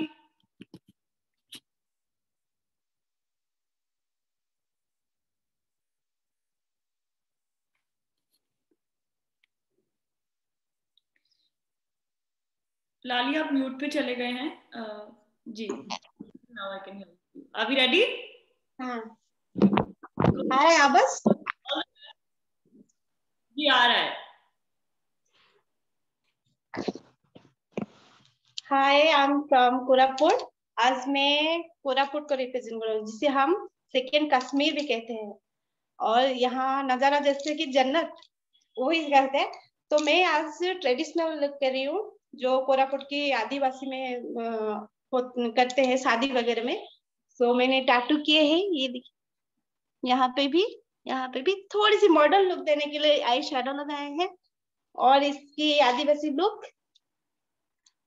Lali, आप म्यूट पे चले गए हैं. जी. Now I can hear you. Are we ready? हाँ. Hi, Abbas. जी आ रहा है. हाय, आई एम फ्रॉम कोरापुट. आज मैं कोरापुट को रिप्रेजेंट कर रही हूँ, जिसे हम सेकेंड कश्मीर भी कहते हैं और यहाँ नजारा जैसे कि जन्नत वही कहते हैं. तो मैं आज ट्रेडिशनल लुक कर रही हूँ जो कोरापुट की आदिवासी में करते हैं शादी वगैरह में. सो मैंने टैटू किए हैं. ये यहाँ पे भी थोड़ी सी मॉडर्न लुक देने के लिए आई शैडो लगाए हैं और इसकी आदिवासी लुक.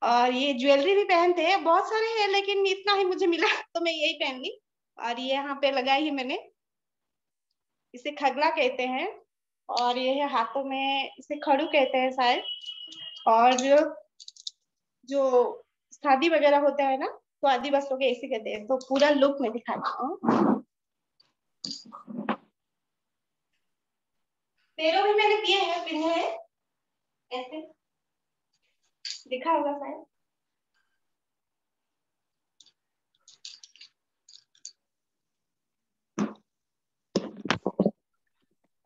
और ये ज्वेलरी भी पहनते हैं, बहुत सारे हैं लेकिन इतना ही मुझे मिला तो मैं यही पहन ली. और ये यहाँ पे लगाई है मैंने. इसे खगला कहते हैं और ये है हाथों में, इसे खड़ू कहते हैं शायद. और जो शादी वगैरह होता है ना तो आदिवासियों के ऐसे कहते हैं. तो पूरा लुक मैं दिखाती हूँ. पैरों में मैंने दिए हैं, पिन्हे हैं ऐसे, दिखा होगा शायद।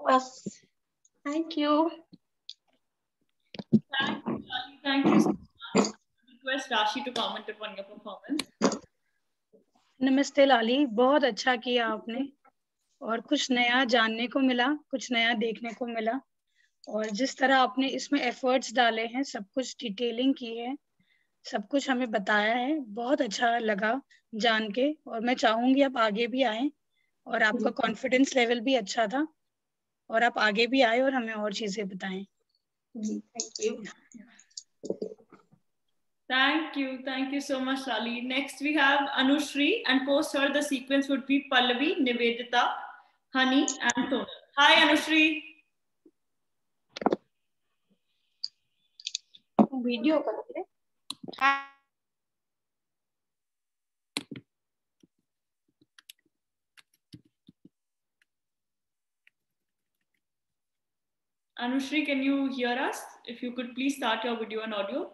बस, thank you. Thank you so much. Request Rashi to comment upon your performance. नमस्ते लाली, बहुत अच्छा किया आपने और कुछ नया जानने को मिला, कुछ नया देखने को मिला और जिस तरह आपने इसमें एफर्ट्स डाले हैं, सब कुछ डिटेलिंग की है, सब कुछ हमें बताया है, बहुत अच्छा लगा जान के और मैं चाहूंगी आप आगे भी आए और आपका कॉन्फिडेंस लेवल भी अच्छा था और आप आगे भी आए और हमें और चीजें बताएं। जी, thank you. Thank you so much, Shali. Next we have Anushri, and post her the sequence would be Pallavi, Nivedita, Honey, and Sonal. Hi, Anushri. Video करोगे? Anushri, can you hear us? If you could please start your video and audio.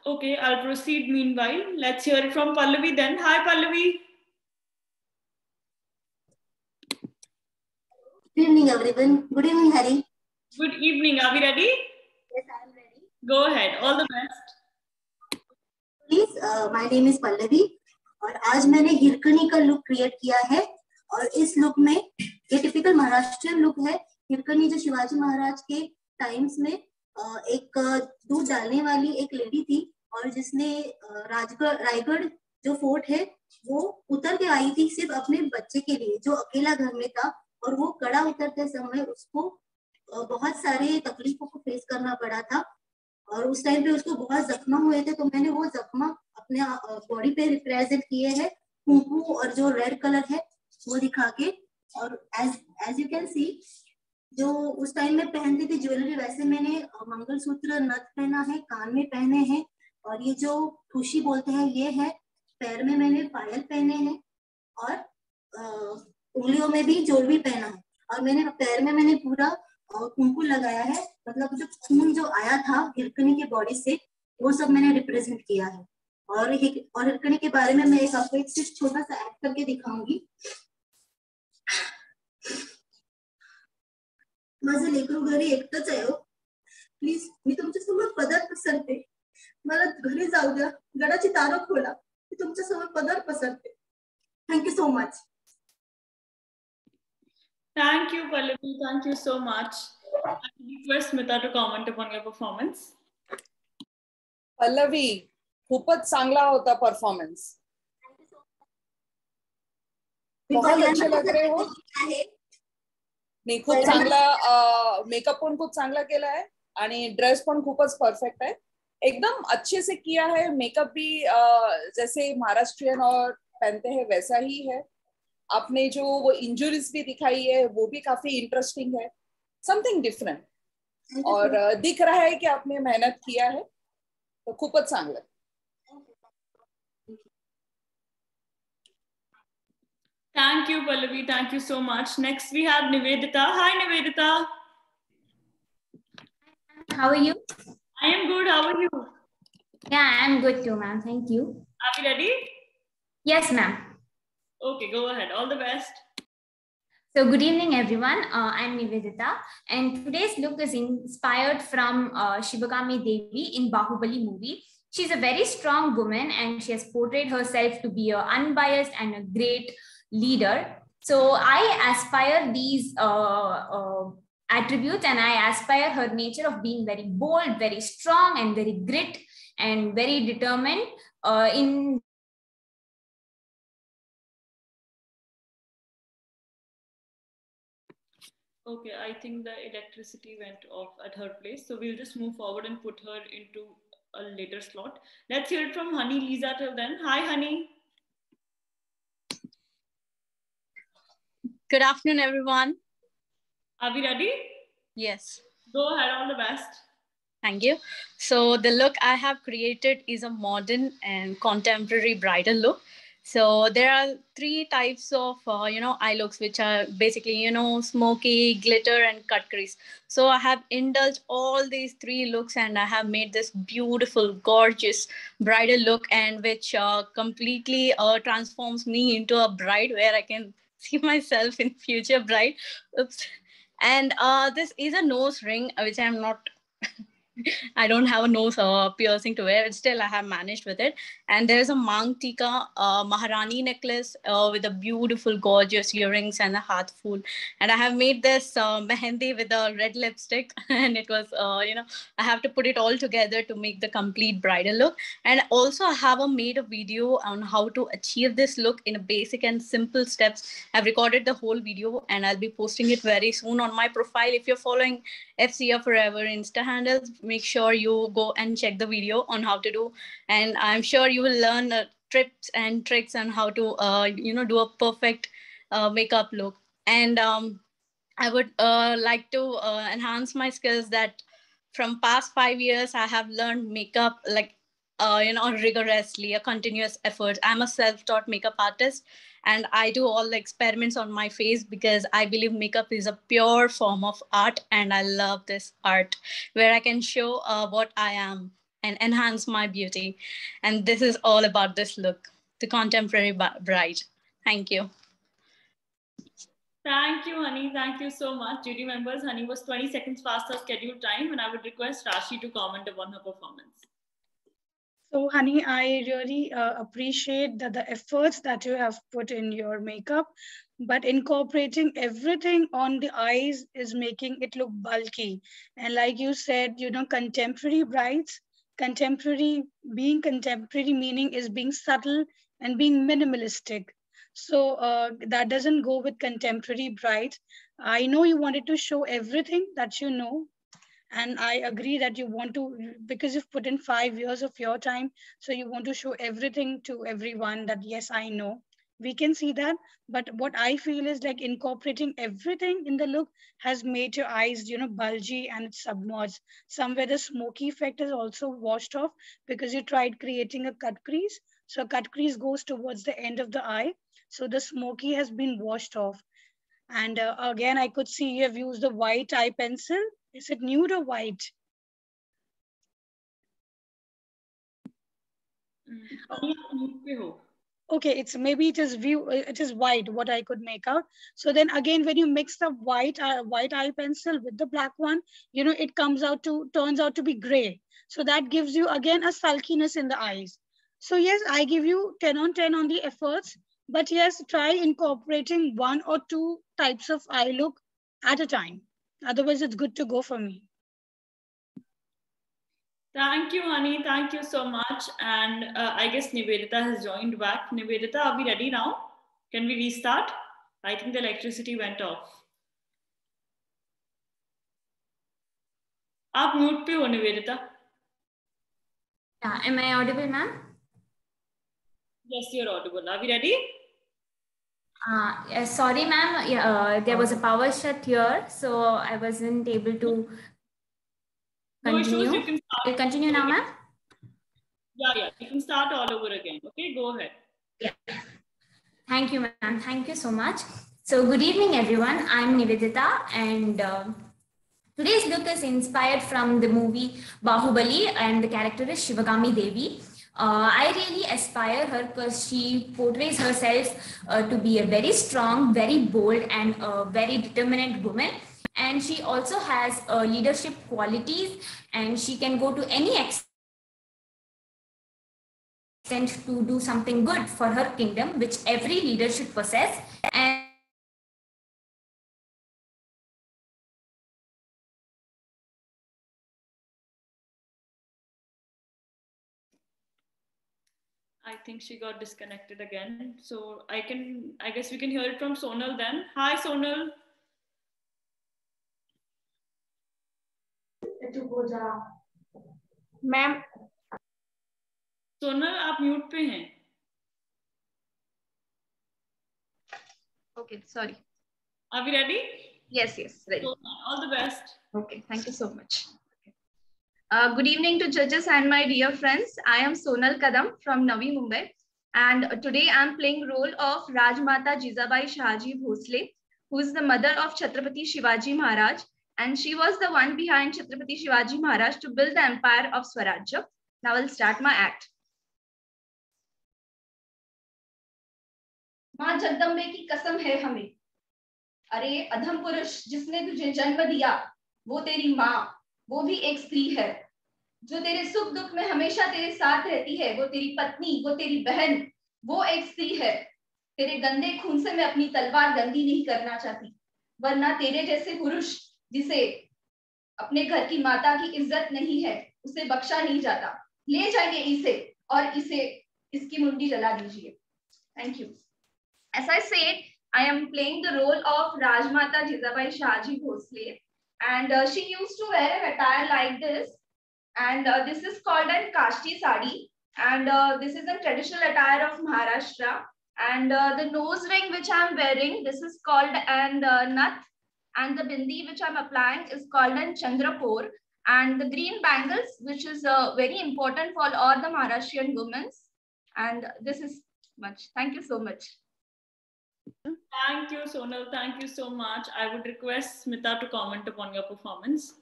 Okay, I'll proceed meanwhile. Let's hear it from Pallavi then. Hi, Pallavi. Good evening, everyone. Good evening, Hari. Good evening. Are we ready? Yes, I am ready. Go ahead. All the best. Please, my name is Pallavi और आज मैंने हिरकनी का look create किया है और इस look में ये टिपिकल महाराष्ट्रियन लुक है। हिरकनी जो शिवाजी महाराज के टाइम्स में एक दूध डालने वाली एक लेडी थी और जिसने रायगढ़ जो फोर्ट है वो उतर के आई थी सिर्फ अपने बच्चे के लिए जो अकेला घर में था और वो कड़ा उतरते समय उसको बहुत सारे तकलीफों को फेस करना पड़ा था और उस टाइम पे उसको बहुत जख्म हुए थे तो मैंने वो जख्म अपने बॉडी पे रिप्रेजेंट किए हैं कुंकू और जो रेड कलर है वो दिखा के और एज यू कैन सी जो उस टाइम में पहनती थी ज्वेलरी वैसे मैंने मंगलसूत्र नथ पहना है, कान में पहने हैं और ये जो खुशी बोलते हैं ये है, पैर में मैंने पायल पहने हैं और उंगलियों में भी ज्वेलरी पहना है और मैंने पैर में मैंने पूरा कुंकू लगाया है, मतलब जो खून जो आया था हिरकनी के बॉडी से वो सब मैंने रिप्रेजेंट किया है और हिरकनी के बारे में मैं आपको एक सिर्फ छोटा सा ऐड करके दिखाऊंगी। माझे लेकरू घरी एकटंच आहे हो, प्लीज मी तुमच्या समोर पदर पसरते, मला घरी जाऊ द्या, गडाची दारं खोला, मी तुमच्या समोर पदर पसरते। Thank you so much. Thank you, Pallavi. Thank you so much. I request Smita to comment upon your performance. Pallavi, खूपच चांगला होता परफॉर्मेंस। बहुत अच्छे लग रहे हो। नाही, खूप चांगला मेकअप पण खूप चांगला केला है आणि ड्रेस पण खूपच परफेक्ट है, एकदम अच्छे से किया है। मेकअप भी जैसे महाराष्ट्रियन और पहनते हैं वैसा ही है। आपने जो वो इंजुरीज भी दिखाई है वो भी काफी इंटरेस्टिंग है, समथिंग डिफरेंट और दिख रहा है कि आपने मेहनत किया है, तो खूपच चांगलं। Thank you, Pallavi. Thank you so much. Next, we have Nivedita. Hi, Nivedita. How are you? I am good. How are you? Yeah, I am good too, ma'am. Thank you. Are we ready? Yes, ma'am. Okay, go ahead. All the best. So, good evening, everyone. I'm Nivedita, and today's look is inspired from Shivagami Devi in Bahubali movie. She's a very strong woman, and she has portrayed herself to be an unbiased and a great leader. So I aspire these attributes, and I aspire her nature of being very bold, very strong, and very grit and very determined in Okay, I think the electricity went off at her place, so we'll just move forward and put her into a later slot. Let's hear it from Honey Lisa till then. Hi, Honey. Good afternoon, everyone. Are we ready? Yes. Go ahead, all the best. Thank you. So the look I have created is a modern and contemporary bridal look. So there are three types of eye looks, which are basically smoky, glitter, and cut crease. So I have indulged all these three looks, and I have made this beautiful, gorgeous bridal look, and which completely transforms me into a bride, where I can see myself in future bride. Oops. And this is a nose ring, which I'm not. I don't have a nose piercing to wear. Still, I have managed with it. And there's a Mang Tika Maharani necklace with a beautiful, gorgeous earrings and a heart full. And I have made this mehendi with a red lipstick. And it was, I have to put it all together to make the complete bridal look. And also, I have made a video on how to achieve this look in a basic and simple steps. I've recorded the whole video, and I'll be posting it very soon on my profile. If you're following FCA Forever Insta handles, make sure you go and check the video on how to do, and I'm sure you will learn tips and tricks on how to do a perfect makeup look. And I would like to enhance my skills that from past 5 years I have learned makeup like rigorously, a continuous effort. I'm a self-taught makeup artist, and I do all the experiments on my face because I believe makeup is a pure form of art, and I love this art where I can show what I am and enhance my beauty. And this is all about this look, the contemporary bride. Thank you. Thank you, Honey. Thank you so much. Jury members, Honey was 20 seconds past her scheduled time, and I would request Rashi to comment upon her performance. So, Honey, I really appreciate the efforts that you have put in your makeup, but incorporating everything on the eyes is making it look bulky. And like you said, contemporary brides, being contemporary meaning is being subtle and being minimalistic. So that doesn't go with contemporary brides. I know you wanted to show everything that you know, and I agree that you want to, because you've put in 5 years of your time, so you want to show everything to everyone that, yes, I know. We can see that. But what I feel is like incorporating everything in the look has made your eyes, bulgy and submerged. Somewhere the smoky effect is also washed off because you tried creating a cut crease. So cut crease goes towards the end of the eye. So the smoky has been washed off. And again, I could see you have used the white eye pencil. Is it nude or white? Okay, it is white, what I could make out. So then again, when you mix the white eye pencil with the black one, it turns out to be gray. So that gives you again a sulkiness in the eyes. So yes, I give you 10 on 10 on the efforts, but yes, try incorporating 1 or 2 types of eye look at a time. Otherwise, it's good to go for me. Thank you, Honey. Thank you so much. And I guess Nivedita has joined back. Nivedita, are we ready now? Can we restart? I think the electricity went off. आप mute पे हो, Nivedita. Yeah, am I audible, ma'am? Yes, you're audible. Are we ready? Sorry, ma'am. There was a power shut here, so I wasn't able to continue. No issues, you can start. I'll continue now, ma'am. Yeah. You can start all over again. Okay, go ahead. Yeah. Thank you, ma'am. Thank you so much. So, good evening, everyone. I'm Nivedita, and today's look is inspired from the movie Bahubali, and the character is Shivagami Devi. I really aspire her because she portrays herself to be a very strong, very bold, and a very determined woman. And she also has leadership qualities, and she can go to any extent to do something good for her kingdom, which every leader should possess. And I think she got disconnected again. So I guess we can hear it from Sonal then. Hi, Sonal. Ma'am Sonal आप mute पे हैं. Okay, sorry. Are we ready? Yes, ready. So, all the best. Okay, thank you so much. Good evening to judges and my dear friends. I am Sonal Kadam from Navi Mumbai, and today I am playing role of Rajmata Jizabai Shahaji Bhosle, who is the mother of Chhatrapati Shivaji Maharaj, and she was the one behind Chhatrapati Shivaji Maharaj to build the empire of Swarajya. Now I'll start my act. माँ जगदम्बे की कसम है हमें, अरे अधम पुरुष जिसने तुझे जन्म दिया, वो तेरी माँ, वो भी एक स्त्री है। जो तेरे सुख दुख में हमेशा तेरे साथ रहती है, वो तेरी पत्नी, वो तेरी बहन, वो एक स्त्री है। तेरे गंदे खून से मैं अपनी तलवार गंदी नहीं करना चाहती, वरना तेरे जैसे पुरुष जिसे अपने घर की माता की इज्जत नहीं है, उसे बख्शा नहीं जाता। ले जाइए इसे और इसकी मुंडी जला दीजिए। Thank you. As I said, I am playing the role of Rajmata Jizabai Shahaji Bhosle, and she used to wear an attire like this, and this is called an Kashti sari, and this is a traditional attire of Maharashtra, and the nose ring which I am wearing, this is called an nat, and the bindi which I am applying is called an chandrapur, and the green bangles, which is very important for all the Maharashtrian women, and this is much. Thank you so much. Thank you, Sonal. Thank you so much. I would request Smita to comment upon your performance.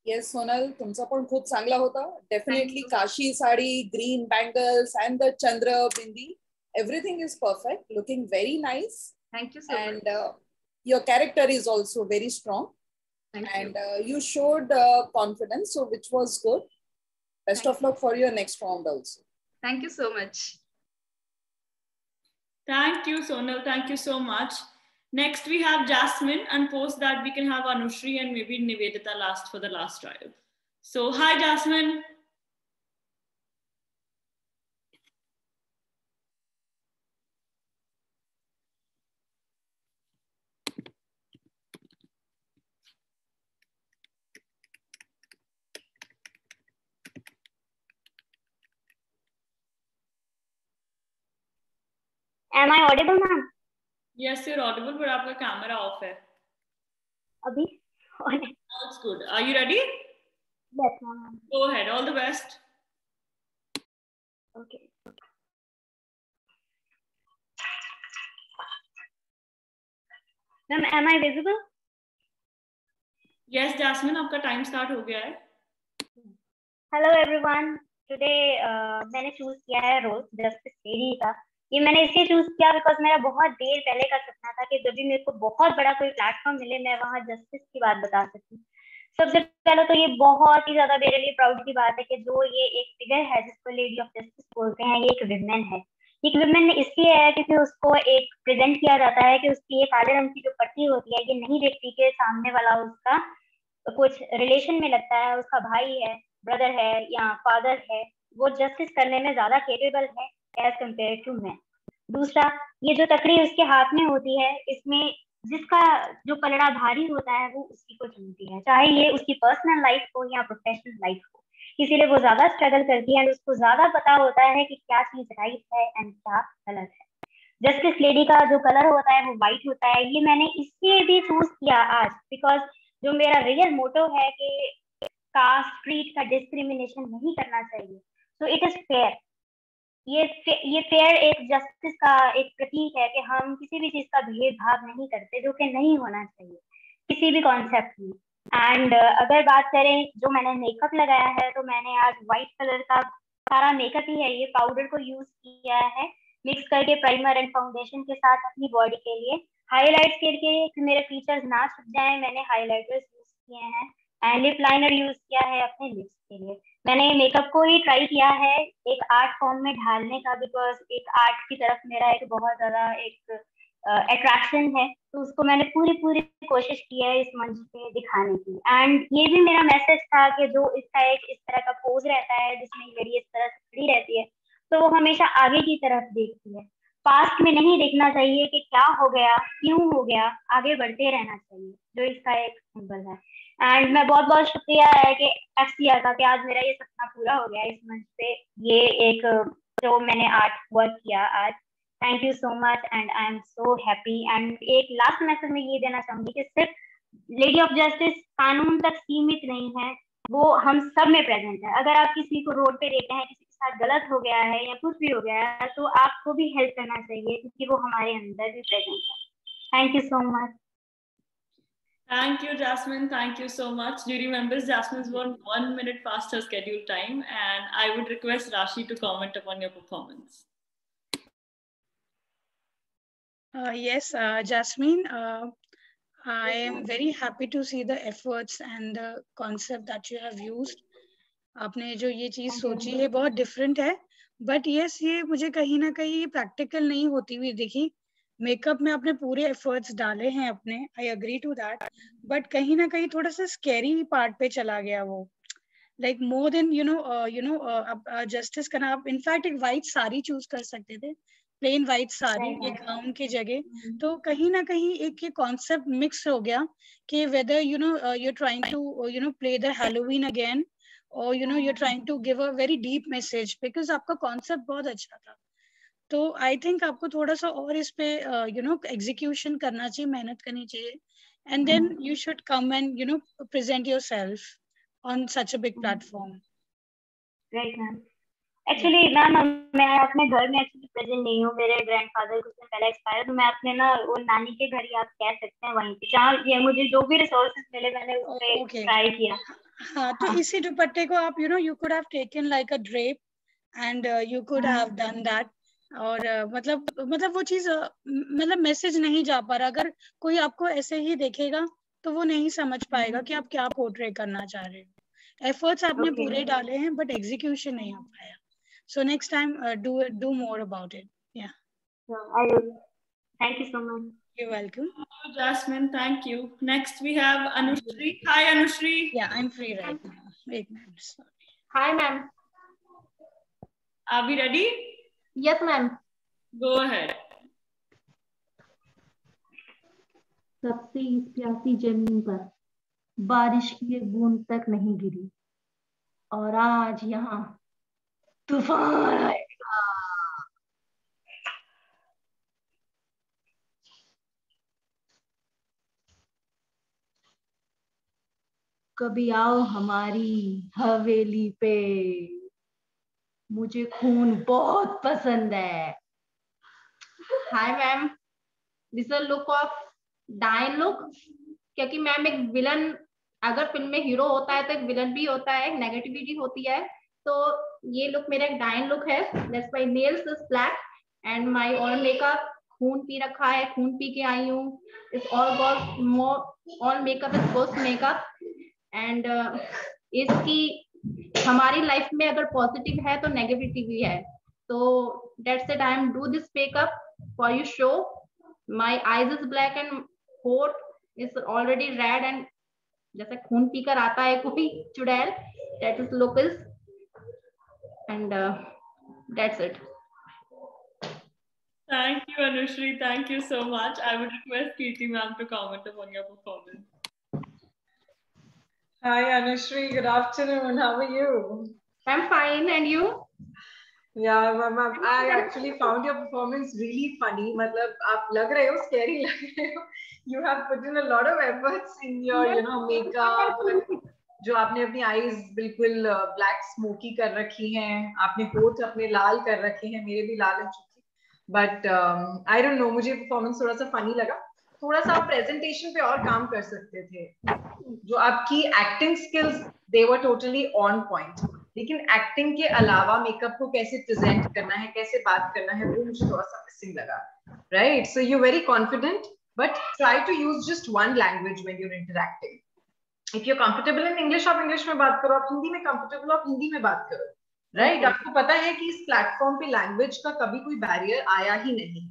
Yes, Sonal, तुमचा पण खूप चांगला होता. Definitely Kashi sari, green bangles, and the Chandra bindi. Everything is perfect. Looking very nice. Thank you so much. And your character is also very strong. And you showed confidence, so which was good. Best of luck for your next round also. Thank you so much. Thank you, Sonal. Thank you so much. Next, we have Jasmine, and post that we can have Anushri and maybe Nivedita last for the last trial. So, hi, Jasmine. Am I audible, ma'am? Yes, you're audible, but आपका camera off है. अभी? That's good. Are you ready? Yes, ma'am. Go ahead. All the best. Okay. Ma'am, am I visible? Yes, Jasmine, आपका time start हो गया है. Hello everyone. Today मैंने choose किया है role Justice Lady का. ये मैंने इसलिए चूज किया बिकॉज मेरा बहुत देर पहले का सपना था कि जब भी मेरे को बहुत बड़ा कोई प्लेटफॉर्म मिले मैं वहाँ जस्टिस की बात बता सकूं। सबसे पहले तो ये बहुत ही ज्यादा मेरे लिए प्राउड की बात है कि जो ये एक फिगर है जिसको लेडी ऑफ जस्टिस बोलते हैं, ये एक विमेन है। एक विमेन इसलिए है क्योंकि उसको एक प्रेजेंट किया जाता है कि उसकी ये काले रंग की जो पट्टी होती है ये नहीं देखती कि सामने वाला उसका कुछ रिलेशन में लगता है, उसका भाई है, ब्रदर है या फादर है, वो जस्टिस करने में ज्यादा केपेबल है एज कम्पेयर टू मैन। दूसरा, ये जो तकड़ी उसके हाथ में होती है इसमें जिसका जो पलड़ा भारी होता है वो उसी को चुनती है, चाहे ये उसकी पर्सनल लाइफ हो या प्रोफेशनल लाइफ हो, इसीलिए वो ज्यादा स्ट्रगल करती है और उसको ज्यादा पता होता है कि क्या चीज राइट है एंड क्या गलत है। जस्टिस लेडी का जो कलर होता है वो व्हाइट होता है। ये मैंने इसलिए भी चूज किया आज बिकॉज जो मेरा रियल मोटो है कि कास्ट क्रीड का डिस्क्रिमिनेशन नहीं करना चाहिए, सो इट इज फेयर। ये फेयर एक जस्टिस का एक प्रतीक है कि हम किसी भी चीज का भेदभाव नहीं करते, जो कि नहीं होना चाहिए किसी भी कॉन्सेप्ट में। एंड अगर बात करें जो मैंने मेकअप लगाया है तो मैंने आज व्हाइट कलर का सारा मेकअप ही है, ये पाउडर को यूज किया है मिक्स करके प्राइमर एंड फाउंडेशन के साथ अपनी बॉडी के लिए। हाईलाइट्स करके कि मेरे फीचर्स ना छुप जाए मैंने हाईलाइटर्स यूज किए हैं एंड लिप लाइनर यूज किया है अपने लिप्स के लिए। मैंने मेकअप को ही ट्राई किया है एक आर्ट फॉर्म में ढालने का बिकॉज एक आर्ट की तरफ मेरा एक बहुत ज्यादा एक अट्रैक्शन है, तो उसको मैंने पूरी कोशिश की है इस मंच पे दिखाने की। एंड ये भी मेरा मैसेज था कि जो इसका एक इस तरह का पोज रहता है जिसमें लड़ी इस तरह से खड़ी रहती है तो वो हमेशा आगे की तरफ देखती है, पास्ट में नहीं देखना चाहिए कि क्या हो गया क्यों हो गया, आगे बढ़ते रहना चाहिए, जो इसका एक सिंबल है। एंड मैं बहुत बहुत शुक्रिया है कि FCR का कि आज मेरा ये सपना पूरा हो गया इस मंच पे, ये एक जो मैंने आर्ट वर्क किया आज। Thank you so much and I am so happy. And एक लास्ट मैसेज मैं ये देना चाहूंगी कि सिर्फ लेडी ऑफ जस्टिस कानून तक सीमित नहीं है, वो हम सब में प्रेजेंट है। अगर आप किसी को रोड पे देखते हैं, किसी के साथ गलत हो गया है या कुछ भी हो गया है, तो आपको भी हेल्प करना चाहिए क्योंकि वो हमारे अंदर भी प्रेजेंट है। Thank you so much. Thank you, Jasmine. Thank you so much. Jury members, Jasmine's won 1 minute faster schedule time, and I would request Rashi to comment upon your performance. Yes, Jasmine, I am very happy to see the efforts and the concept that you have used. आपने जो ये चीज सोची है बहुत different है, but yes ये मुझे कहीं ना कहीं प्रैक्टिकल नहीं होती हुई दिखी। मेकअप में आपने पूरे एफर्ट्स डाले हैं अपने, I agree to that, but कहीं ना कहीं थोड़ा सा स्कैरी पार्ट पे चला गया वो, लाइक मोर देन जस्टिस करना। आप इनफैक्ट एक वाइट साड़ी चूज कर सकते थे, प्लेन वाइट साड़ी एक गाउन की जगह। तो कहीं ना कहीं एक ये कॉन्सेप्ट मिक्स हो गया कि weather you're trying to play the Halloween again, or you're trying to give a very deep message, because आपका कॉन्सेप्ट बहुत अच्छा था। तो आई थिंक आपको थोड़ा सा और इस पे एग्जीक्यूशन करना चाहिए, मेहनत करनी चाहिए, and then you should come and present yourself on such a big platform. Right ma'am. Actually ma'am मैं अपने घर में एक्चुअली प्रेजेंट नहीं हूँ, मेरे ग्रैंडफादर कुछ दिन पहले एक्सपायर, तो मैं अपने ना वो नानी के घर ही आप कह सकते हैं वहीं पे, जहाँ ये मुझे जो भी रिसोर्सेज मिले मैंने उस पे ट्राई किया। हाँ, तो इसी दुपट्टे को आप you could have taken like a drape and you could have done that, और मतलब वो चीज मतलब मैसेज नहीं जा पा रहा। अगर कोई आपको ऐसे ही देखेगा तो वो नहीं समझ पाएगा कि आप क्या पोर्ट्रे करना चाह रहे हो। एफर्ट्स आपने पूरे डाले हैं बट एग्जीक्यूशन नहीं हो पाया। So next time do more about it. Yeah. Thank you so much. You're welcome. Jasmine, thank you. Next we have Anushri. Hi Anushri. Yeah, I'm free right now. Wait a minute. Sorry. Hi ma'am. Are we ready? Yes ma'am. Go ahead. सबसे इस प्यासी जमीन पर बारिश की एक बूंद तक नहीं गिरी, और आज यहाँ तूफान आएगा। कभी आओ हमारी हवेली पे, मुझे खून बहुत पसंद है। Hi ma'am, this is look of डाइन लुक, क्योंकि मैम एक विलन अगर फिल्म में हीरो होता है तो एक विलन भी होता है, एक नेगेटिविटी होती है। तो ये लुक मेरा एक डाइन लुक है। That's my nails is black and my all makeup खून पी रखा है, खून पी के आई हूँ। It's all makeup is ghost makeup and इसकी हमारी लाइफ में अगर पॉजिटिव है तो नेगेटिविटी भी है। तो that's it, I am do this makeup for you show. My eyes is black and होठ इज ऑलरेडी रेड, एंड जैसे खून पीकर आता है कोई चुड़ैल, that is look is, and that's it. Thank you Anushri, thank you so much. I would request Kirti ma'am to comment upon your performance. Hi Anushri, good afternoon. How are you? I'm fine, and you? Yeah, ma'am, I actually found your performance really funny. मतलब आप लग रहे हो scary लग रहे हो. You have put in a lot of efforts in your makeup. जो आपने अपनी eyes बिल्कुल black smoky कर रखी हैं, आपने होठ अपने लाल कर रखे हैं, मेरे भी लाल हो चुकी। But I don't know, मुझे performance थोड़ा सा funny लगा। थोड़ा सा आप presentation पे और काम कर सकते थे। जो आपकी acting skills, they were totally on point. लेकिन एक्टिंग के अलावा मेकअप को कैसे प्रेजेंट करना है, कैसे बात करना है, वो मुझे थोड़ा सा मिसिंग लगा। Right, so you very confident, but try to use just one language when you are interacting. If you are comfortable in English, आप इंग्लिश में बात करो, आप हिंदी में कंफर्टेबल हो, आप हिंदी में बात करो। राइट, आपको पता है कि इस प्लेटफॉर्म पे लैंग्वेज का कभी कोई बैरियर आया ही नहीं।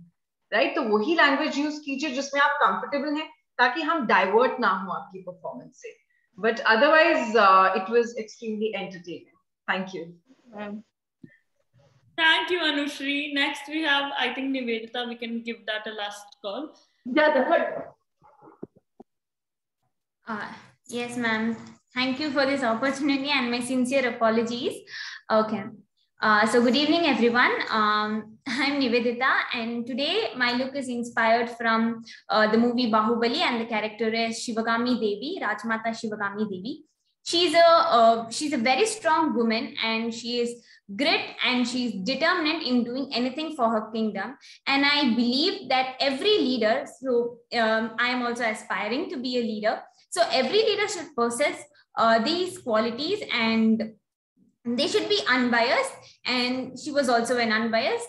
राइट, तो वही लैंग्वेज यूज कीजिए जिसमें आप कंफर्टेबल हैं, ताकि हम डाइवर्ट ना हो आपकी परफॉर्मेंस से। But otherwise it was extremely entertaining. Thank you. Thank you, Anushri. Next we have, I think, Nivedita. We can give that a last call. Yes, ma'am. Thank you for this opportunity and my sincere apologies. Okay. So good evening, everyone. I'm Nivedita, and today my look is inspired from the movie Bahubali, and the character is Shivagami Devi, Rajmata Shivagami Devi. she's a very strong woman, and she is grit, and she's determined in doing anything for her kingdom. And I believe that every leader, so I am also aspiring to be a leader, so every leader should possess these qualities, and they should be unbiased. And she was also an unbiased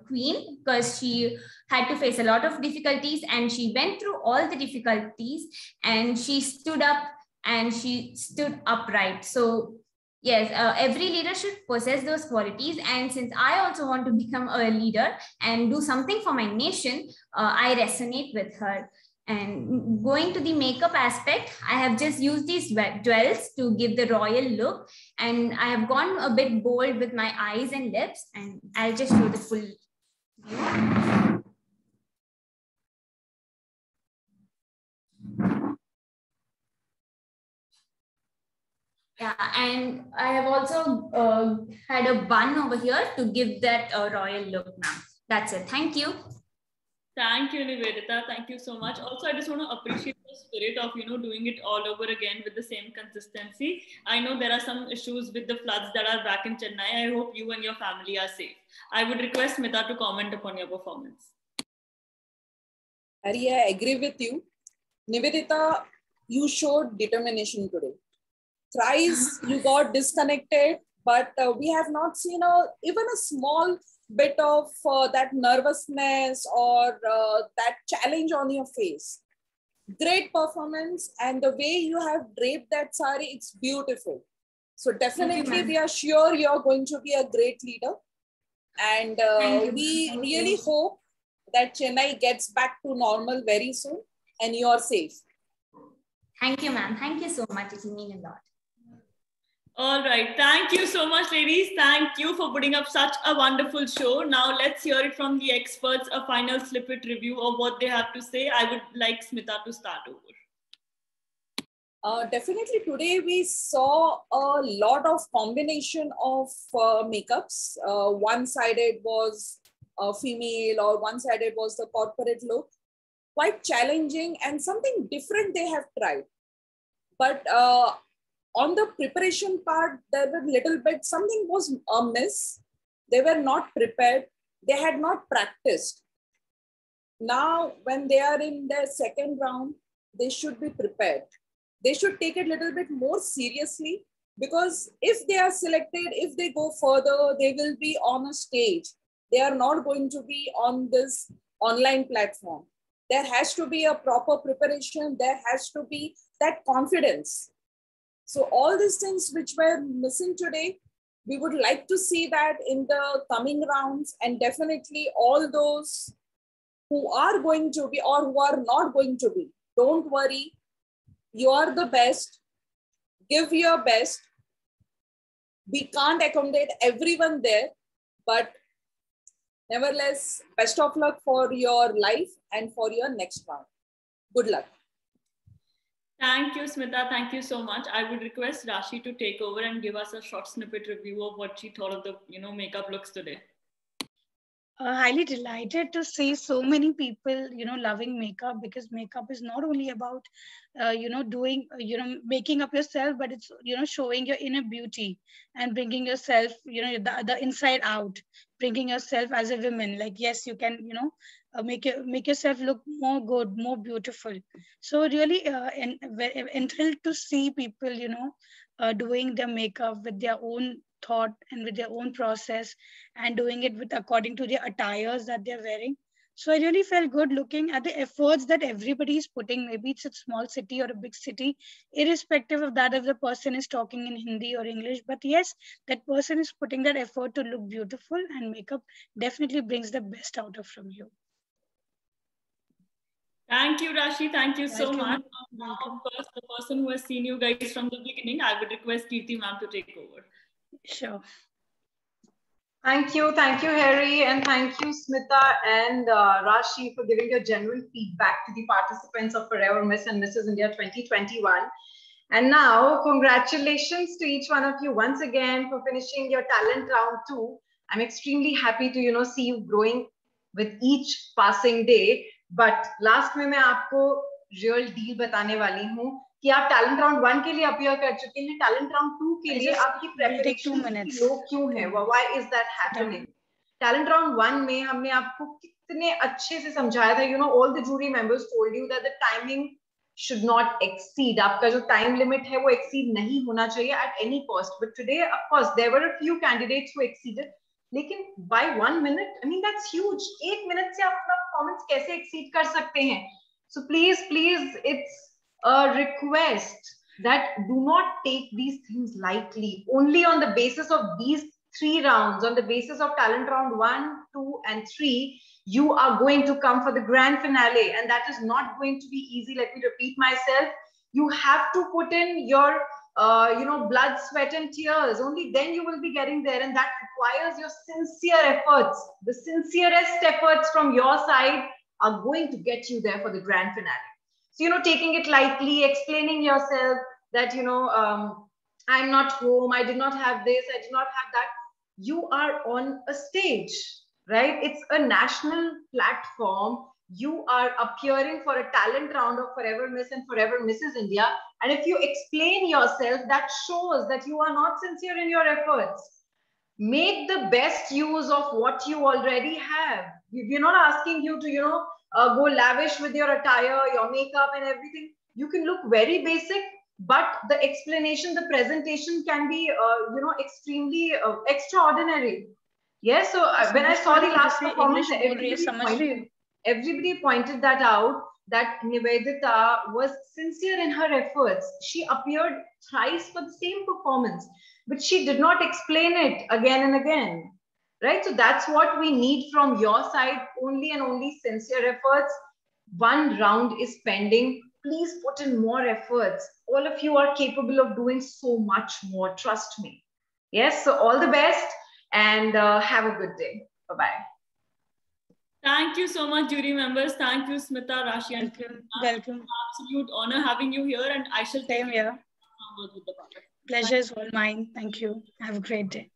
queen, because she had to face a lot of difficulties, and she went through all the difficulties, and she stood up and she stood upright. So yes, every leader should possess those qualities. And since I also want to become a leader and do something for my nation, I resonate with her. And going to the makeup aspect, I have just used these jewels to give the royal look, and I have gone a bit bold with my eyes and lips, and I'll just show the full view. Yeah, and I have also had a bun over here to give that royal look now. That's it. Thank you. Thank you, Nivedita. Thank you so much. Also, I just want to appreciate the spirit of, doing it all over again with the same consistency. I know there are some issues with the floods that are back in Chennai. I hope you and your family are safe. I would request Smita to comment upon your performance. Hari, I agree with you. Nivedita, you showed determination today. Thrice you got disconnected, but we have not seen even a small bit of that nervousness or that challenge on your face. Great performance, and the way you have draped that sari, it's beautiful. So definitely we are sure you're going to be a great leader, and we really hope that Chennai gets back to normal very soon and you're safe. Thank you, ma'am. Thank you so much. It means a lot. All right. Thank you so much, ladies. Thank you for putting up such a wonderful show. Now let's hear it from the experts, a final snippet review of what they have to say. I would like Smita to start over. Definitely today we saw a lot of combination of makeups. One-sided was female, or one-sided was the corporate look. Quite challenging and something different they have tried. But on the preparation part, there were little bit, something was amiss. They were not prepared. They had not practiced. Now, when they are in their second round, they should be prepared. They should take it a little bit more seriously, because if they are selected, if they go further, they will be on a stage. They are not going to be on this online platform. There has to be a proper preparation. There has to be that confidence. So all these things which were missing today, we would like to see that in the coming rounds, and definitely all those who are going to be or who are not going to be, don't worry. You are the best. Give your best. We can't accommodate everyone there, but nevertheless, best of luck for your life and for your next round. Good luck. Thank you, Smita. Thank you so much. I would request Rashi to take over and give us a short snippet review of what she thought of the makeup looks today. Highly delighted to see so many people, loving makeup, because makeup is not only about, doing, making up yourself, but it's, showing your inner beauty and bringing yourself, the inside out, bringing yourself as a woman. Like, yes, you can, make yourself look more good, more beautiful. So really enthralled to see people, doing their makeup with their own thought and with their own process, and doing it with according to the attires that they're wearing. So I really felt good looking at the efforts that everybody is putting. Maybe it's a small city or a big city, irrespective of that if the person is talking in Hindi or English. But yes, that person is putting that effort to look beautiful, and makeup definitely brings the best out of from you. Thank you, Rashi. Thank you so much. Now, of course, the person who has seen you guys from the beginning, I would request Kirti ma'am to take over. Sure. Thank you, Harry, and thank you, Smita and Rashi, for giving your genuine feedback to the participants of Forever Miss and Mrs. India 2021. And now, congratulations to each one of you once again for finishing your talent round 2. I'm extremely happy to see you growing with each passing day. But last में मैं आपको real deal बताने वाली हूँ. कि आप talent round 1 के लिए अपीयर कर चुके हैं, टैलेंट राउंड 2 के लिए आपकी प्रेपरेशन लो क्यों है? Why is that happening? Talent round 1 में हमने आपको कितने अच्छे से समझाया था, you know, all the jury members told you that the timing should not exceed. आपका जो टाइम लिमिट है वो exceed नहीं होना चाहिए at any cost. But today, of course, there were a few candidates who exceeded. लेकिन by 1 minute, I mean that's huge. 1 minute से आप अपना परफॉर्मेंस कैसे exceed कर सकते हैं? So please, it's a request that do not take these things lightly. Only on the basis of these 3 rounds, on the basis of talent round 1, 2, and 3, you are going to come for the grand finale, and that is not going to be easy. Let me repeat myself. You have to put in your blood, sweat, and tears. Only then you will be getting there, and that requires your sincere efforts. The sincerest efforts from your side are going to get you there for the grand finale. So, taking it lightly, explaining yourself that, I'm not home, I did not have this, I did not have that. You are on a stage, right? It's a national platform. You are appearing for a talent round of Forever Miss and Forever Mrs. India. And if you explain yourself, that shows that you are not sincere in your efforts. Make the best use of what you already have. We're not asking you to, go lavish with your attire, your makeup and everything. You can look very basic, but the explanation, the presentation can be, extremely extraordinary. Yes, so when I saw the last performance, everybody pointed that out, that Nivedita was sincere in her efforts. She appeared thrice for the same performance, but she did not explain it again and again. Right? So that's what we need from your side, only and only sincere efforts. 1 round is pending. Please put in more efforts. All of you are capable of doing so much more. Trust me. Yes, so all the best and have a good day. Bye-bye. Thank you so much, jury members. Thank you, Smita, Rashi, and welcome. Absolute honor having you here, and I shall take here. With the Pleasure is all mine. Thank you. Have a great day.